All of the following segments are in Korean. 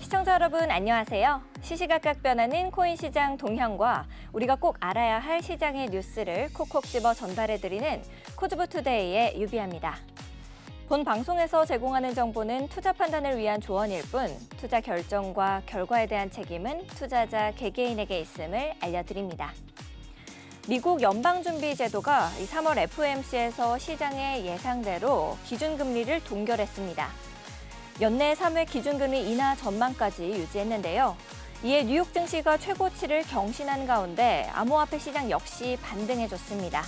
시청자 여러분 안녕하세요. 시시각각 변하는 코인 시장 동향과 우리가 꼭 알아야 할 시장의 뉴스를 콕콕 집어 전달해드리는 코즈부투데이의 유비아입니다. 본 방송에서 제공하는 정보는 투자 판단을 위한 조언일 뿐 투자 결정과 결과에 대한 책임은 투자자 개개인에게 있음을 알려드립니다. 미국 연방준비제도가 3월 FOMC에서 시장의 예상대로 기준금리를 동결했습니다. 연내 3회 기준금리 인하 전망까지 유지했는데요. 이에 뉴욕 증시가 최고치를 경신한 가운데 암호화폐 시장 역시 반등해줬습니다.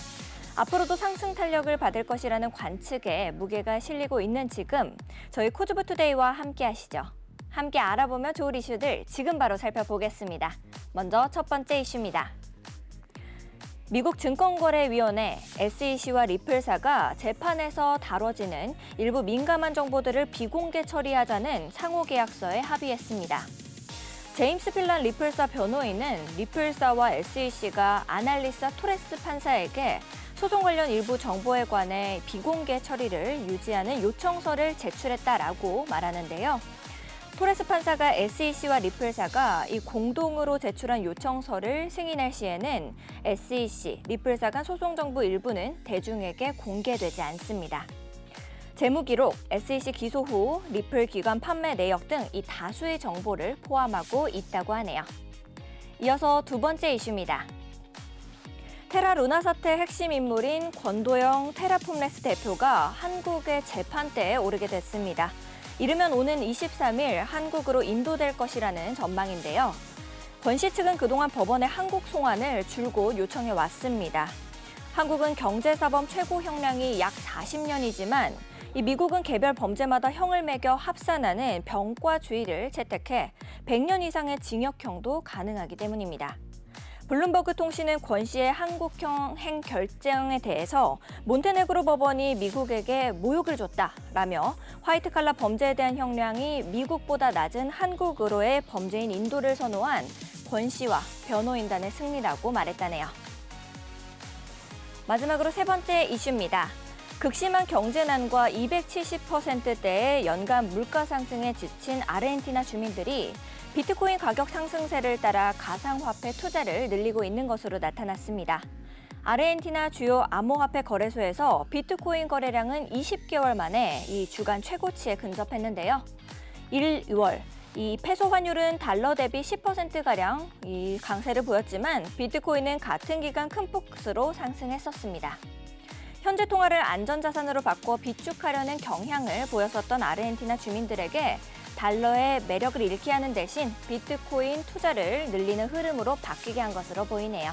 앞으로도 상승 탄력을 받을 것이라는 관측에 무게가 실리고 있는 지금 저희 코즈부투데이와 함께 하시죠. 함께 알아보면 좋을 이슈들 지금 바로 살펴보겠습니다. 먼저 첫 번째 이슈입니다. 미국 증권거래위원회 SEC와 리플사가 재판에서 다뤄지는 일부 민감한 정보들을 비공개 처리하자는 상호계약서에 합의했습니다. 제임스 필란 리플사 변호인은 리플사와 SEC가 아날리사 토레스 판사에게 소송 관련 일부 정보에 관해 비공개 처리를 유지하는 요청서를 제출했다라고 말하는데요. 토레스 판사가 SEC와 리플사가 이 공동으로 제출한 요청서를 승인할 시에는 SEC, 리플사 간 소송 정보 일부는 대중에게 공개되지 않습니다. 재무기록, SEC 기소 후 리플 기관 판매 내역 등 이 다수의 정보를 포함하고 있다고 하네요. 이어서 두 번째 이슈입니다. 테라 루나 사태 핵심 인물인 권도영 테라폼렉스 대표가 한국의 재판대에 오르게 됐습니다. 이르면 오는 23일 한국으로 인도될 것이라는 전망인데요. 권 씨 측은 그동안 법원에 한국 송환을 줄곧 요청해 왔습니다. 한국은 경제사범 최고 형량이 약 40년이지만 이 미국은 개별 범죄마다 형을 매겨 합산하는 병과주의를 채택해 100년 이상의 징역형도 가능하기 때문입니다. 블룸버그 통신은 권 씨의 한국형 행 결정에 대해서 몬테네그로 법원이 미국에게 모욕을 줬다라며 화이트칼라 범죄에 대한 형량이 미국보다 낮은 한국으로의 범죄인 인도를 선호한 권 씨와 변호인단의 승리라고 말했다네요. 마지막으로 세 번째 이슈입니다. 극심한 경제난과 270%대의 연간 물가 상승에 지친 아르헨티나 주민들이 비트코인 가격 상승세를 따라 가상화폐 투자를 늘리고 있는 것으로 나타났습니다. 아르헨티나 주요 암호화폐 거래소에서 비트코인 거래량은 20개월 만에 이 주간 최고치에 근접했는데요. 1월 이 페소 환율은 달러 대비 10%가량 이 강세를 보였지만 비트코인은 같은 기간 큰 폭으로 상승했었습니다. 현재 통화를 안전자산으로 바꿔 비축하려는 경향을 보였었던 아르헨티나 주민들에게 달러의 매력을 잃게 하는 대신 비트코인 투자를 늘리는 흐름으로 바뀌게 한 것으로 보이네요.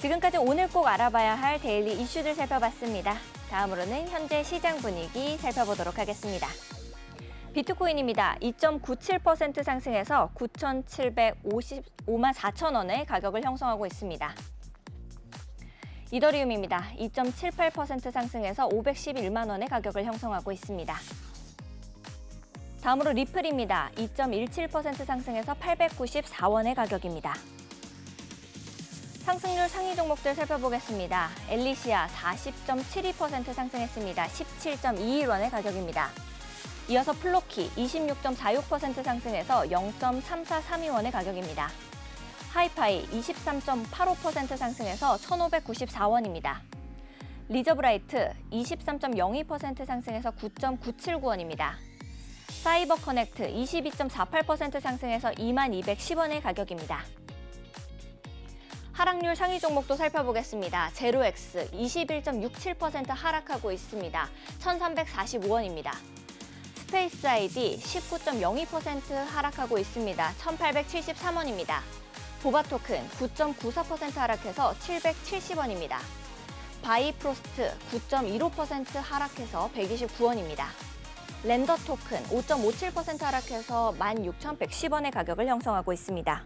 지금까지 오늘 꼭 알아봐야 할 데일리 이슈들 살펴봤습니다. 다음으로는 현재 시장 분위기 살펴보도록 하겠습니다. 비트코인입니다. 2.97% 상승해서 9,755만 4천 원의 가격을 형성하고 있습니다. 이더리움입니다. 2.78% 상승해서 511만 원의 가격을 형성하고 있습니다. 다음으로 리플입니다. 2.17% 상승해서 894원의 가격입니다. 상승률 상위 종목들 살펴보겠습니다. 엘리시아 40.72% 상승했습니다. 17.21원의 가격입니다. 이어서 플로키 26.46% 상승해서 0.3432원의 가격입니다. 하이파이 23.85% 상승해서 1,594원입니다. 리저브라이트 23.02% 상승해서 9.979원입니다. 사이버 커넥트 22.48% 상승해서 2210원의 가격입니다. 하락률 상위 종목도 살펴보겠습니다. 제로엑스 21.67% 하락하고 있습니다. 1,345원입니다. 스페이스 아이디 19.02% 하락하고 있습니다. 1,873원입니다. 보바토큰 9.94% 하락해서 770원입니다. 바이프로스트 9.15% 하락해서 129원입니다. 랜더 토큰 5.57% 하락해서 16,110원의 가격을 형성하고 있습니다.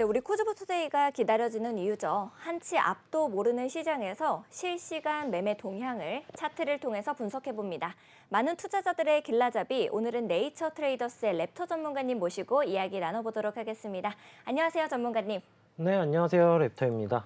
우리 코즈부투데이가 기다려지는 이유죠. 한치 앞도 모르는 시장에서 실시간 매매 동향을 차트를 통해서 분석해봅니다. 많은 투자자들의 길라잡이, 오늘은 네이처 트레이더스의 랩터 전문가님 모시고 이야기 나눠보도록 하겠습니다. 안녕하세요, 전문가님. 네, 안녕하세요. 랩터입니다.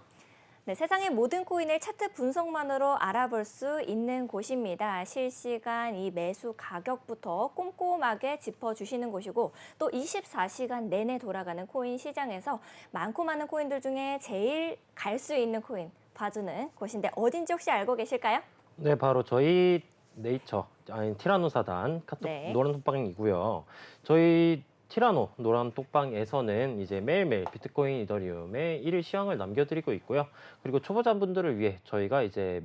네, 세상의 모든 코인을 차트 분석만으로 알아볼 수 있는 곳입니다. 실시간 이 매수 가격부터 꼼꼼하게 짚어주시는 곳이고 또 24시간 내내 돌아가는 코인 시장에서 많고 많은 코인들 중에 제일 갈 수 있는 코인 봐주는 곳인데 어딘지 혹시 알고 계실까요? 네, 바로 저희 네이처, 아니 티라노사단 카톡 네. 노란 톡방이고요. 저희 티라노 노란 톡방에서는 이제 매일매일 비트코인, 이더리움의 일일 시황을 남겨드리고 있고요. 그리고 초보자분들을 위해 저희가 이제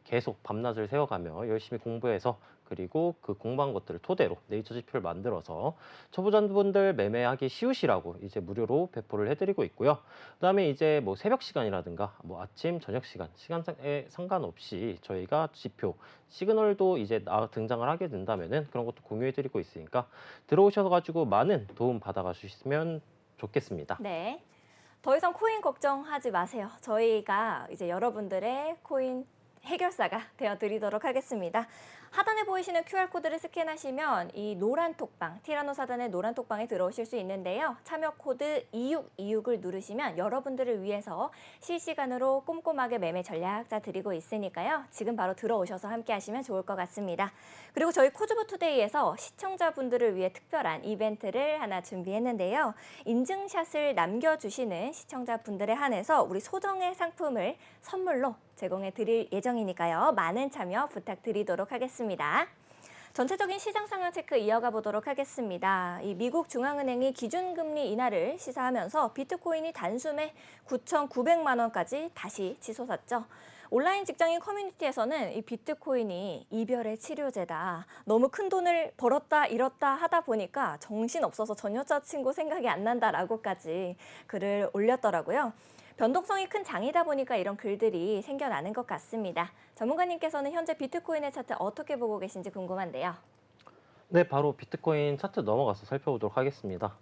계속 밤낮을 새워가며 열심히 공부해서 그리고 그 공부한 것들을 토대로 네이처 지표를 만들어서 초보자분들 매매하기 쉬우시라고 이제 무료로 배포를 해드리고 있고요. 그다음에 이제 뭐 새벽 시간이라든가 뭐 아침, 저녁 시간에 상관없이 저희가 지표, 시그널도 이제 등장을 하게 된다면은 그런 것도 공유해드리고 있으니까 들어오셔가지고 많은 도움 받아가주시면 좋겠습니다. 네. 더 이상 코인 걱정하지 마세요. 저희가 이제 여러분들의 코인 해결사가 되어드리도록 하겠습니다. 하단에 보이시는 QR코드를 스캔하시면 이 노란 톡방, 티라노사단의 노란 톡방에 들어오실 수 있는데요. 참여 코드 2626을 누르시면 여러분들을 위해서 실시간으로 꼼꼼하게 매매 전략자 드리고 있으니까요. 지금 바로 들어오셔서 함께 하시면 좋을 것 같습니다. 그리고 저희 코즈부투데이에서 시청자분들을 위해 특별한 이벤트를 하나 준비했는데요. 인증샷을 남겨주시는 시청자분들에 한해서 우리 소정의 상품을 선물로 제공해 드릴 예정이니까요. 많은 참여 부탁드리도록 하겠습니다. 전체적인 시장 상황 체크 이어가 보도록 하겠습니다. 이 미국 중앙은행이 기준금리 인하를 시사하면서 비트코인이 단숨에 9,900만 원까지 다시 치솟았죠. 온라인 직장인 커뮤니티에서는 이 비트코인이 이별의 치료제다. 너무 큰 돈을 벌었다 잃었다 하다 보니까 정신없어서 전 여자친구 생각이 안 난다라고까지 글을 올렸더라고요. 변동성이 큰 장이다 보니까 이런 글들이 생겨나는 것 같습니다. 전문가님께서는 현재 비트코인의 차트 어떻게 보고 계신지 궁금한데요. 네, 바로 비트코인 차트 넘어가서 살펴보도록 하겠습니다.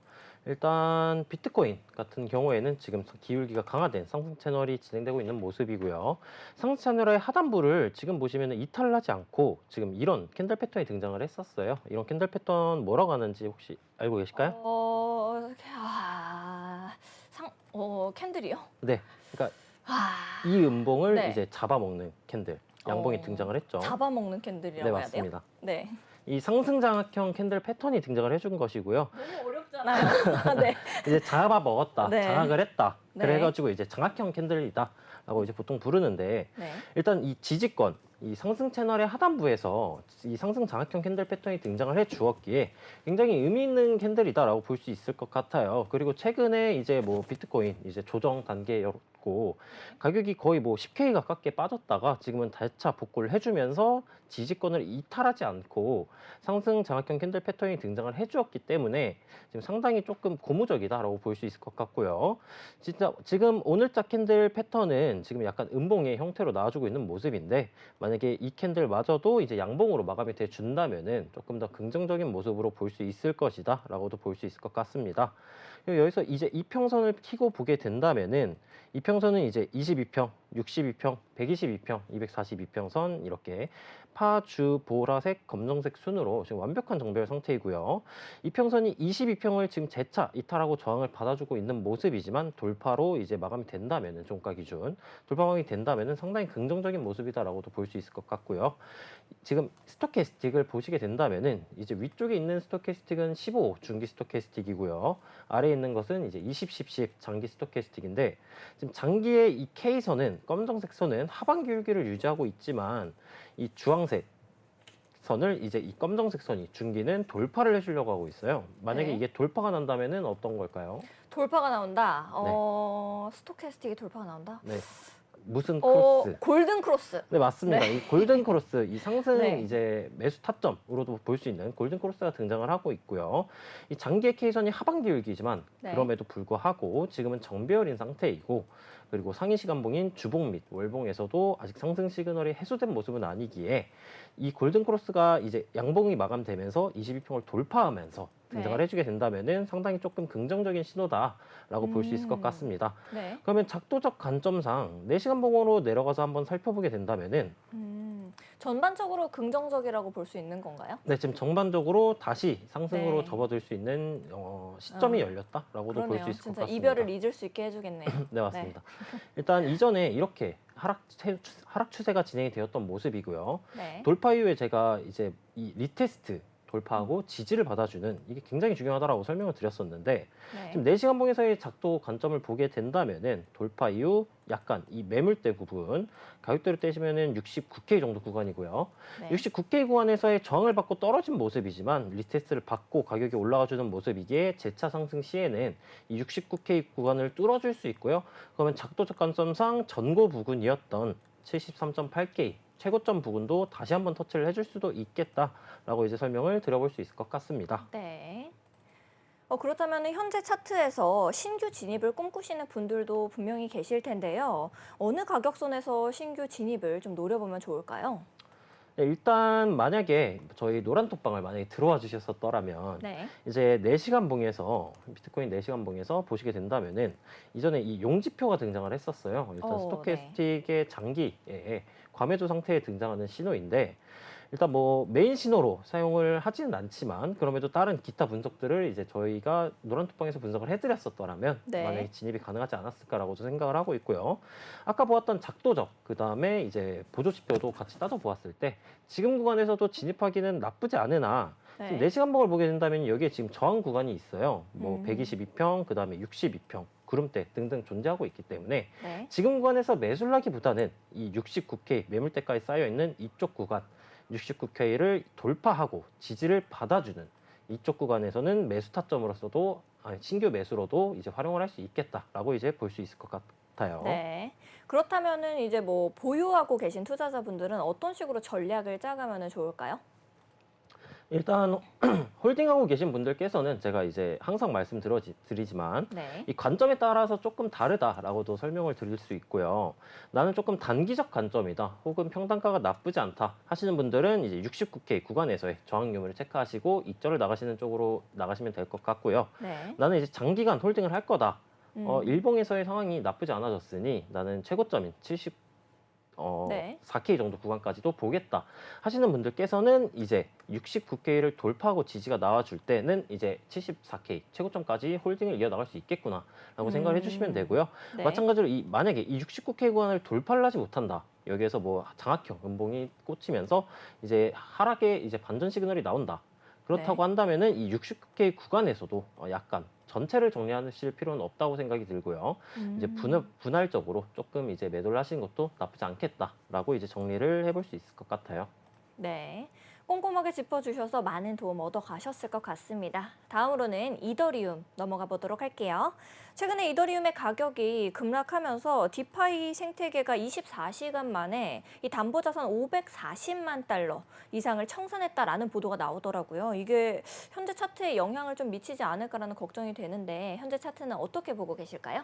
일단 비트코인 같은 경우에는 지금 기울기가 강화된 상승 채널이 진행되고 있는 모습이고요. 상승 채널의 하단부를 지금 보시면 이탈을 하지 않고 지금 이런 캔들 패턴이 등장을 했었어요. 이런 캔들 패턴 뭐라고 하는지 혹시 알고 계실까요? 캔들이요? 네, 그러니까 아, 이 음봉을 네. 이제 잡아먹는 캔들, 양봉이 등장을 했죠. 잡아먹는 캔들이라고 네, 해야 돼요? 맞습니다. 네. 이 상승 장악형 캔들 패턴이 등장을 해준 것이고요. 너무 어렵잖아요. 네. 이제 잡아먹었다, 네. 장악을 했다. 네. 그래가지고 이제 장악형 캔들이다라고 이제 보통 부르는데 네. 일단 이 지지권, 이 상승 채널의 하단부에서 이 상승 장악형 캔들 패턴이 등장을 해 주었기에 굉장히 의미 있는 캔들이다라고 볼 수 있을 것 같아요. 그리고 최근에 이제 뭐 비트코인 이제 조정 단계였고 가격이 거의 뭐 10K 가깝게 빠졌다가 지금은 대차 복구를 해주면서 지지권을 이탈하지 않고 상승 장악형 캔들 패턴이 등장을 해주었기 때문에 지금 상당히 조금 고무적이다라고 볼 수 있을 것 같고요. 진짜 지금 오늘자 캔들 패턴은 지금 약간 음봉의 형태로 나와주고 있는 모습인데 만약에 이 캔들마저도 이제 양봉으로 마감이 돼 준다면은 조금 더 긍정적인 모습으로 볼 수 있을 것이다라고도 볼 수 있을 것 같습니다. 여기서 이제 이평선을 키고 보게 된다면은 이평선은 이제 22평, 62평, 122평, 242평 선 이렇게 파, 주, 보라색, 검정색 순으로 지금 완벽한 정배열 상태이고요. 이평선이 22평을 지금 재차 이탈하고 저항을 받아주고 있는 모습이지만 돌파로 이제 마감이 된다면은 종가 기준 돌파감이 된다면은 상당히 긍정적인 모습이다라고도 볼 수 있을 것 같고요. 지금 스토캐스틱을 보시게 된다면은 이제 위쪽에 있는 스토캐스틱은 15 중기 스토캐스틱이고요. 아래에 있는 것은 이제 20, 10, 10 장기 스토캐스틱인데 지금 장기의 이 K선은 검정색 선은 하반 기울기를 유지하고 있지만 이 주황색 선을 이제 이 검정색 선이 중기는 돌파를 해주려고 하고 있어요. 만약에 네. 이게 돌파가 난다면은 어떤 걸까요? 돌파가 나온다. 스토캐스틱이 돌파가 나온다. 네. 무슨 크로스? 골든 크로스. 네, 맞습니다. 네. 이 골든 크로스, 이 상승 네. 이제 매수 타점으로도 볼 수 있는 골든 크로스가 등장을 하고 있고요. 이 장기의 K선이 하반 기울기지만 네. 그럼에도 불구하고 지금은 정배열인 상태이고 그리고 상위 시간봉인 주봉 및 월봉에서도 아직 상승 시그널이 해소된 모습은 아니기에 이 골든 크로스가 이제 양봉이 마감되면서 22평을 돌파하면서 등장을 네. 해주게 된다면은 상당히 조금 긍정적인 신호다라고 볼 수 있을 것 같습니다. 네. 그러면 작도적 관점상 4시간 봉으로 내려가서 한번 살펴보게 된다면은 전반적으로 긍정적이라고 볼 수 있는 건가요? 네, 지금 정반적으로 다시 상승으로 네. 접어들 수 있는 시점이 아, 열렸다라고도 볼 수 그러네요. 있을 것 진짜 같습니다. 이별을 잊을 수 있게 해주겠네요. 네, 맞습니다. 일단 이전에 이렇게 하락 추세가 진행이 되었던 모습이고요. 네. 돌파 이후에 제가 이제 이 리테스트 돌파하고 지지를 받아주는 이게 굉장히 중요하다라고 설명을 드렸었는데 네. 지금 4시간 봉에서의 작도 관점을 보게 된다면은 돌파 이후 약간 이 매물대 부분 가격대로 떼시면은 69K 정도 구간이고요. 네. 69K 구간에서의 저항을 받고 떨어진 모습이지만 리테스트를 받고 가격이 올라가주는 모습이기에 재차 상승 시에는 이 69K 구간을 뚫어줄 수 있고요. 그러면 작도적 관점상 전고 부근이었던 73.8K 최고점 부근도 다시 한번 터치를 해줄 수도 있겠다라고 이제 설명을 드려볼 수 있을 것 같습니다. 네. 그렇다면 현재 차트에서 신규 진입을 꿈꾸시는 분들도 분명히 계실 텐데요. 어느 가격선에서 신규 진입을 좀 노려보면 좋을까요? 네, 일단 만약에 저희 노란톡방을 만약에 들어와 주셨었더라면 네. 이제 4시간 봉에서 비트코인 4시간 봉에서 보시게 된다면은 이전에 이 용지표가 등장을 했었어요. 일단 네. 스토캐스틱의 장기에 과매도 상태에 등장하는 신호인데 일단 뭐 메인 신호로 사용을 하지는 않지만 그럼에도 다른 기타 분석들을 이제 저희가 노란톡방에서 분석을 해드렸었더라면 네. 만약에 진입이 가능하지 않았을까라고도 생각을 하고 있고요. 아까 보았던 작도적 그 다음에 이제 보조지표도 같이 따져 보았을 때 지금 구간에서도 진입하기는 나쁘지 않으나 지금 네. 4시간 봉을 보게 된다면 여기에 지금 저항 구간이 있어요. 뭐 122평 그 다음에 62평 구름대 등등 존재하고 있기 때문에 네. 지금 구간에서 매수를 하기보다는 이 69K 매물대가에 쌓여 있는 이쪽 구간 69K를 돌파하고 지지를 받아주는 이쪽 구간에서는 매수 타점으로서도 신규 매수로도 이제 활용을 할 수 있겠다라고 이제 볼 수 있을 것 같아요. 네. 그렇다면은 이제 뭐 보유하고 계신 투자자분들은 어떤 식으로 전략을 짜가면 좋을까요? 일단 홀딩하고 계신 분들께서는 제가 이제 항상 말씀드리지만 네. 이 관점에 따라서 조금 다르다라고도 설명을 드릴 수 있고요. 나는 조금 단기적 관점이다 혹은 평단가가 나쁘지 않다 하시는 분들은 이제 69K 구간에서의 저항 유무를 체크하시고 이절을 나가시는 쪽으로 나가시면 될 것 같고요. 네. 나는 이제 장기간 홀딩을 할 거다. 음. 일봉에서의 상황이 나쁘지 않아졌으니 나는 최고점인 4K 정도 구간까지도 보겠다 하시는 분들께서는 이제 69K를 돌파하고 지지가 나와줄 때는 이제 74K 최고점까지 홀딩을 이어나갈 수 있겠구나라고 생각을 해주시면 되고요. 네. 마찬가지로 만약에 이 69K 구간을 돌파를 하지 못한다. 여기에서 뭐 장악형 음봉이 꽂히면서 이제 하락의 이제 반전 시그널이 나온다. 그렇다고 네. 한다면은 이 69K 구간에서도 약간 전체를 정리하실 필요는 없다고 생각이 들고요. 이제 분할적으로 조금 이제 매도를 하시는 것도 나쁘지 않겠다라고 이제 정리를 해볼 수 있을 것 같아요. 네. 꼼꼼하게 짚어주셔서 많은 도움 얻어가셨을 것 같습니다. 다음으로는 이더리움 넘어가 보도록 할게요. 최근에 이더리움의 가격이 급락하면서 디파이 생태계가 24시간 만에 이 담보자산 540만 달러 이상을 청산했다라는 보도가 나오더라고요. 이게 현재 차트에 영향을 좀 미치지 않을까라는 걱정이 되는데 현재 차트는 어떻게 보고 계실까요?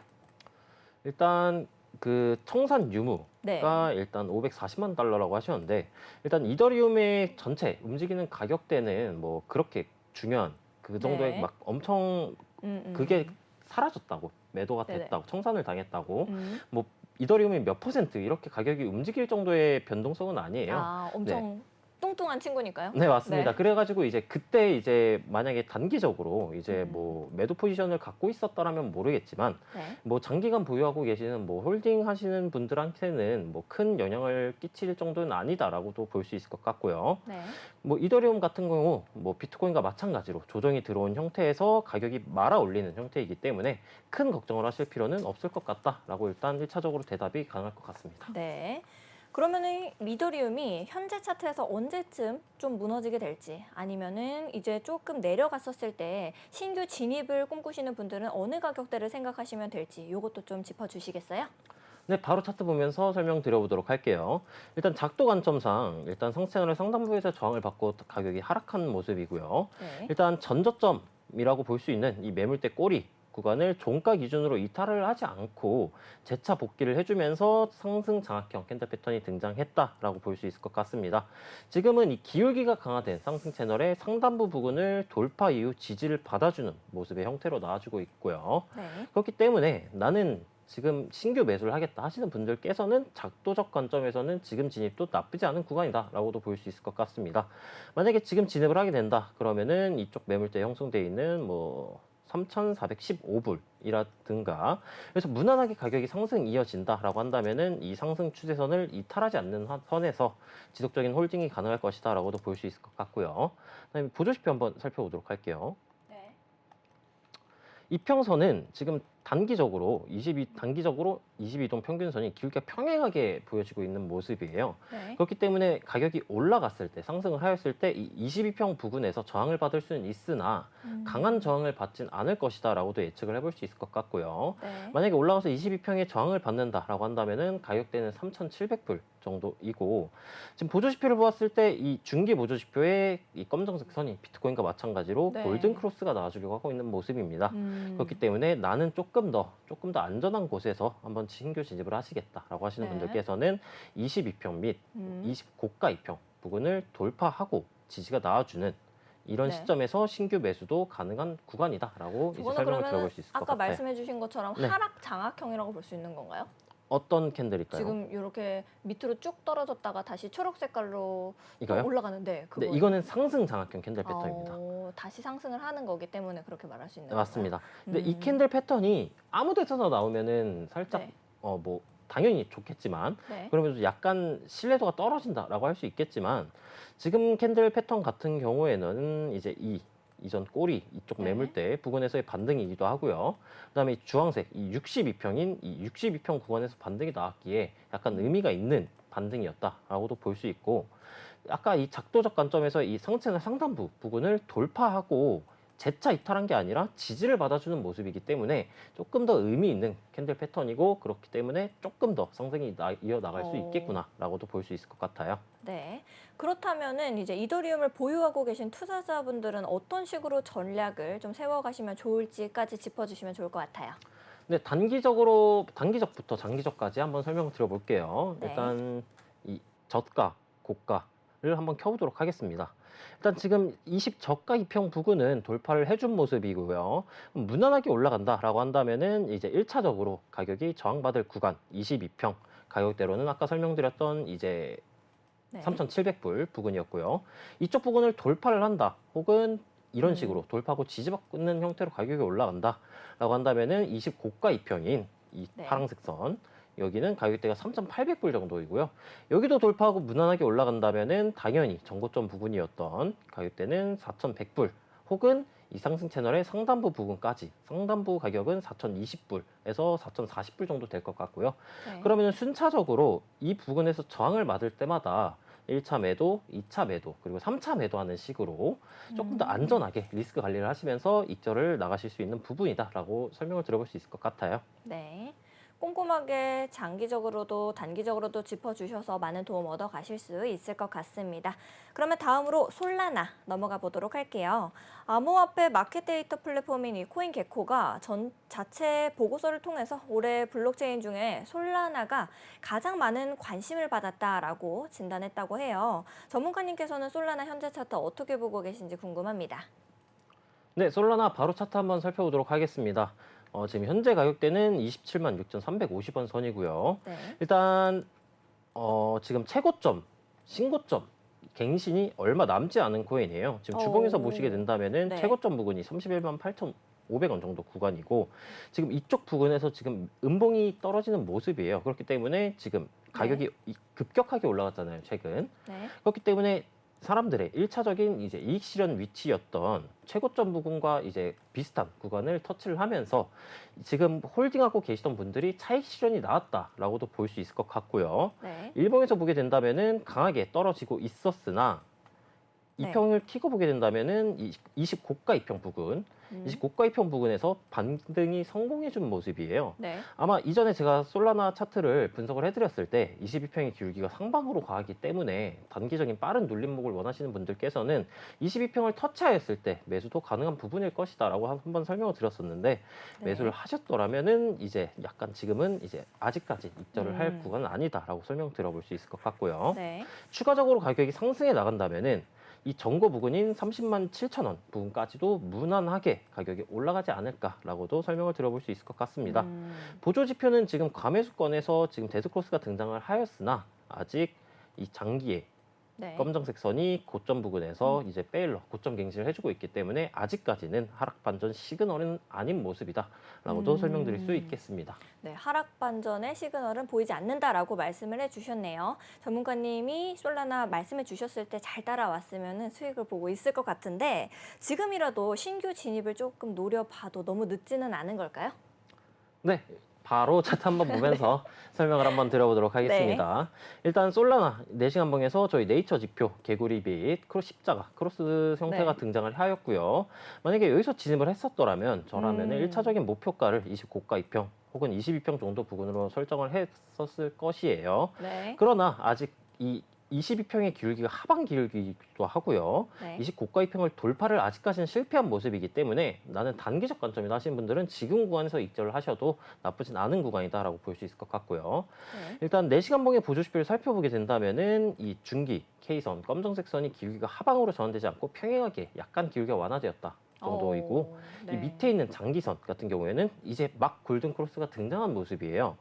일단 그 청산 유무가 네. 일단 540만 달러라고 하셨는데 일단 이더리움의 전체 움직이는 가격대는 뭐 그렇게 중요한 그 정도의 네. 막 엄청 그게 사라졌다고 매도가 네네. 됐다고 청산을 당했다고 음. 뭐 이더리움이 몇 퍼센트 이렇게 가격이 움직일 정도의 변동성은 아니에요. 아, 엄청 뚱뚱한 친구니까요. 네, 맞습니다. 네. 그래가지고 이제 그때 이제 만약에 단기적으로 이제 음. 뭐 매도 포지션을 갖고 있었더라면 모르겠지만 네. 뭐 장기간 보유하고 계시는 뭐 홀딩 하시는 분들한테는 뭐 큰 영향을 끼칠 정도는 아니다라고도 볼 수 있을 것 같고요. 네. 뭐 이더리움 같은 경우 뭐 비트코인과 마찬가지로 조정이 들어온 형태에서 가격이 말아 올리는 형태이기 때문에 큰 걱정을 하실 필요는 없을 것 같다라고 일단 1차적으로 대답이 가능할 것 같습니다. 네. 그러면은 이더리움이 현재 차트에서 언제쯤 좀 무너지게 될지 아니면은 이제 조금 내려갔었을 때 신규 진입을 꿈꾸시는 분들은 어느 가격대를 생각하시면 될지 이것도 좀 짚어주시겠어요? 네, 바로 차트 보면서 설명드려보도록 할게요. 일단 작도 관점상 일단 상승을 상단부에서 저항을 받고 가격이 하락한 모습이고요. 네. 일단 전저점이라고 볼 수 있는 이 매물대 꼬리 구간을 종가 기준으로 이탈을 하지 않고 재차 복귀를 해주면서 상승 장악형 캔들 패턴이 등장했다라고 볼 수 있을 것 같습니다. 지금은 이 기울기가 강화된 상승 채널의 상단부 부근을 돌파 이후 지지를 받아주는 모습의 형태로 나와주고 있고요. 네. 그렇기 때문에 나는 지금 신규 매수를 하겠다 하시는 분들께서는 작도적 관점에서는 지금 진입도 나쁘지 않은 구간이다라고도 볼 수 있을 것 같습니다. 만약에 지금 진입을 하게 된다 그러면은 이쪽 매물대에 형성되어 있는 뭐 3,415불이라든가 그래서 무난하게 가격이 상승 이어진다라고 한다면은 이 상승 추세선을 이탈하지 않는 선에서 지속적인 홀딩이 가능할 것이다라고도 볼 수 있을 것 같고요. 그다음에 보조지표 한번 살펴보도록 할게요. 네. 이평선은 지금 단기적으로 22동 평균선이 길게 평행하게 보여지고 있는 모습이에요. 네. 그렇기 때문에 가격이 올라갔을 때 상승을 하였을 때 이 22평 부근에서 저항을 받을 수는 있으나 강한 저항을 받진 않을 것이다라고도 예측을 해볼 수 있을 것 같고요. 네. 만약에 올라가서 22평에 저항을 받는다라고 한다면은 가격대는 3,700불 정도이고 지금 보조지표를 보았을 때 이 중기 보조지표의 이 검정색 선이 비트코인과 마찬가지로 네. 골든 크로스가 나와주려고 하고 있는 모습입니다. 그렇기 때문에 나는 조금 더 안전한 곳에서 한번 신규 진입을 하시겠다라고 하시는 네. 분들께서는 22평 및 20 고가 2평 부근을 돌파하고 지지가 나와주는 이런 네. 시점에서 신규 매수도 가능한 구간이다라고 이제 저거는 설명을 그러면 들어볼 수 있을 것 아까 같아요. 말씀해주신 것처럼 네. 하락 장악형이라고 볼 수 있는 건가요? 어떤 캔들일까요? 지금 이렇게 밑으로 쭉 떨어졌다가 다시 초록 색깔로 또 이거요? 올라가는데 그거 네, 이거는 상승 장악형 캔들 패턴입니다. 다시 상승을 하는 거기 때문에 그렇게 말할 수 있는 네, 맞습니다. 건가요? 근데 이 캔들 패턴이 아무 데서나 나오면은 살짝 네. 뭐 당연히 좋겠지만 네. 그러면서 약간 신뢰도가 떨어진다라고 할 수 있겠지만 지금 캔들 패턴 같은 경우에는 이제 이전 꼬리 이쪽 네. 매물대 부근에서의 반등이기도 하고요. 그다음에 이 주황색 이 62평인 이 62평 구간에서 반등이 나왔기에 약간 의미가 있는 반등이었다라고도 볼 수 있고 아까 이 작도적 관점에서 이 상체나 상단부 부근을 돌파하고 재차 이탈한 게 아니라 지지를 받아주는 모습이기 때문에 조금 더 의미 있는 캔들 패턴이고 그렇기 때문에 조금 더 상승이 이어나갈 수 있겠구나라고도 볼 수 있을 것 같아요. 네. 그렇다면은 이제 이더리움을 보유하고 계신 투자자분들은 어떤 식으로 전략을 좀 세워가시면 좋을지까지 짚어주시면 좋을 것 같아요. 네, 단기적부터 장기적까지 한번 설명을 드려볼게요. 네. 일단 이 저가, 고가를 한번 켜보도록 하겠습니다. 일단 지금 20 저가 2평 부근은 돌파를 해준 모습이고요. 무난하게 올라간다라고 한다면은 이제 1차적으로 가격이 저항받을 구간 22평 가격대로는 아까 설명드렸던 이제 네. 3,700불 부근이었고요. 이쪽 부근을 돌파를 한다 혹은 이런 식으로 돌파하고 지지받는 형태로 가격이 올라간다라고 한다면은 20 고가 2평인 이 네. 파란색 선 여기는 가격대가 3,800불 정도이고요. 여기도 돌파하고 무난하게 올라간다면은 당연히 전고점 부분이었던 가격대는 4,100불 혹은 이 상승 채널의 상단부 부분까지 상단부 가격은 4,020불에서 4,040불 정도 될 것 같고요. 네. 그러면 순차적으로 이 부근에서 저항을 맞을 때마다 1차 매도, 2차 매도, 그리고 3차 매도하는 식으로 조금 더 안전하게 리스크 관리를 하시면서 익절을 나가실 수 있는 부분이다라고 설명을 드려볼 수 있을 것 같아요. 네. 꼼꼼하게 장기적으로도 단기적으로도 짚어주셔서 많은 도움 얻어 가실 수 있을 것 같습니다. 그러면 다음으로 솔라나 넘어가 보도록 할게요. 암호화폐 마켓 데이터 플랫폼인 이 코인게코가 자체 보고서를 통해서 올해 블록체인 중에 솔라나가 가장 많은 관심을 받았다라고 진단했다고 해요. 전문가님께서는 솔라나 현재 차트 어떻게 보고 계신지 궁금합니다. 네, 솔라나 바로 차트 한번 살펴보도록 하겠습니다. 지금 현재 가격대는 27만 6,350원 선이고요. 네. 일단 지금 최고점, 신고점 갱신이 얼마 남지 않은 코인이에요. 지금 주봉에서 오. 보시게 된다면은 네. 최고점 부근이 31만 8,500원 정도 구간이고 지금 이쪽 부근에서 지금 음봉이 떨어지는 모습이에요. 그렇기 때문에 지금 가격이 급격하게 올라갔잖아요, 최근. 네. 그렇기 때문에 사람들의 1차적인 이제 이익 실현 위치였던 최고점 부근과 이제 비슷한 구간을 터치를 하면서 지금 홀딩하고 계시던 분들이 차익 실현이 나왔다라고도 볼 수 있을 것 같고요. 네. 일봉에서 보게 된다면은 강하게 떨어지고 있었으나 네. 이평을 키고 보게 된다면은 20 고가 이평 부근, 20 고가 이평 부근에서 반등이 성공해준 모습이에요. 네. 아마 이전에 제가 솔라나 차트를 분석을 해드렸을 때 22평의 기울기가 상방으로 가기 때문에 단기적인 빠른 눌림목을 원하시는 분들께서는 22평을 터치하였을 때 매수도 가능한 부분일 것이다라고 한번 설명을 드렸었는데 네. 매수를 하셨더라면은 이제 약간 지금은 이제 아직까지 입절을 할 구간은 아니다라고 설명 드려볼 수 있을 것 같고요. 네. 추가적으로 가격이 상승해 나간다면은 이 정고 부근인 30만 7천 원 부근까지도 무난하게 가격이 올라가지 않을까라고도 설명을 드려볼 수 있을 것 같습니다. 보조 지표는 지금 과매수권에서 지금 데스크로스가 등장을 하였으나 아직 이 장기의 네. 검정색 선이 고점 부근에서 이제 베일러 고점 갱신을 해주고 있기 때문에 아직까지는 하락 반전 시그널은 아닌 모습이다라고도 설명드릴 수 있겠습니다. 네, 하락 반전의 시그널은 보이지 않는다라고 말씀을 해주셨네요. 전문가님이 솔라나 말씀해 주셨을 때 잘 따라왔으면 수익을 보고 있을 것 같은데 지금이라도 신규 진입을 조금 노려봐도 너무 늦지는 않은 걸까요? 네, 바로 차트 한번 보면서 설명을 한번 드려보도록 하겠습니다. 일단 솔라나 4시간 봉에서 저희 네이처 지표, 개구리 빛, 크로스 십자가, 크로스 형태가 네. 등장을 하였고요. 만약에 여기서 진입을 했었더라면 저라면 1차적인 목표가를 20고가 이평 혹은 22평 정도 부근으로 설정을 했었을 것이에요. 네. 그러나 아직 이 22평의 기울기가 하방 기울기도 하고요. 네. 20고가 이평을 돌파를 아직까지는 실패한 모습이기 때문에 나는 단기적 관점이다 하시는 분들은 지금 구간에서 익절을 하셔도 나쁘진 않은 구간이다라고 볼 수 있을 것 같고요. 네. 일단 4시간 봉의 보조지표를 살펴보게 된다면은 이 중기 K선 검정색 선이 기울기가 하방으로 전환되지 않고 평행하게 약간 기울기가 완화되었다 정도이고 네. 이 밑에 있는 장기선 같은 경우에는 이제 막 골든 크로스가 등장한 모습이에요.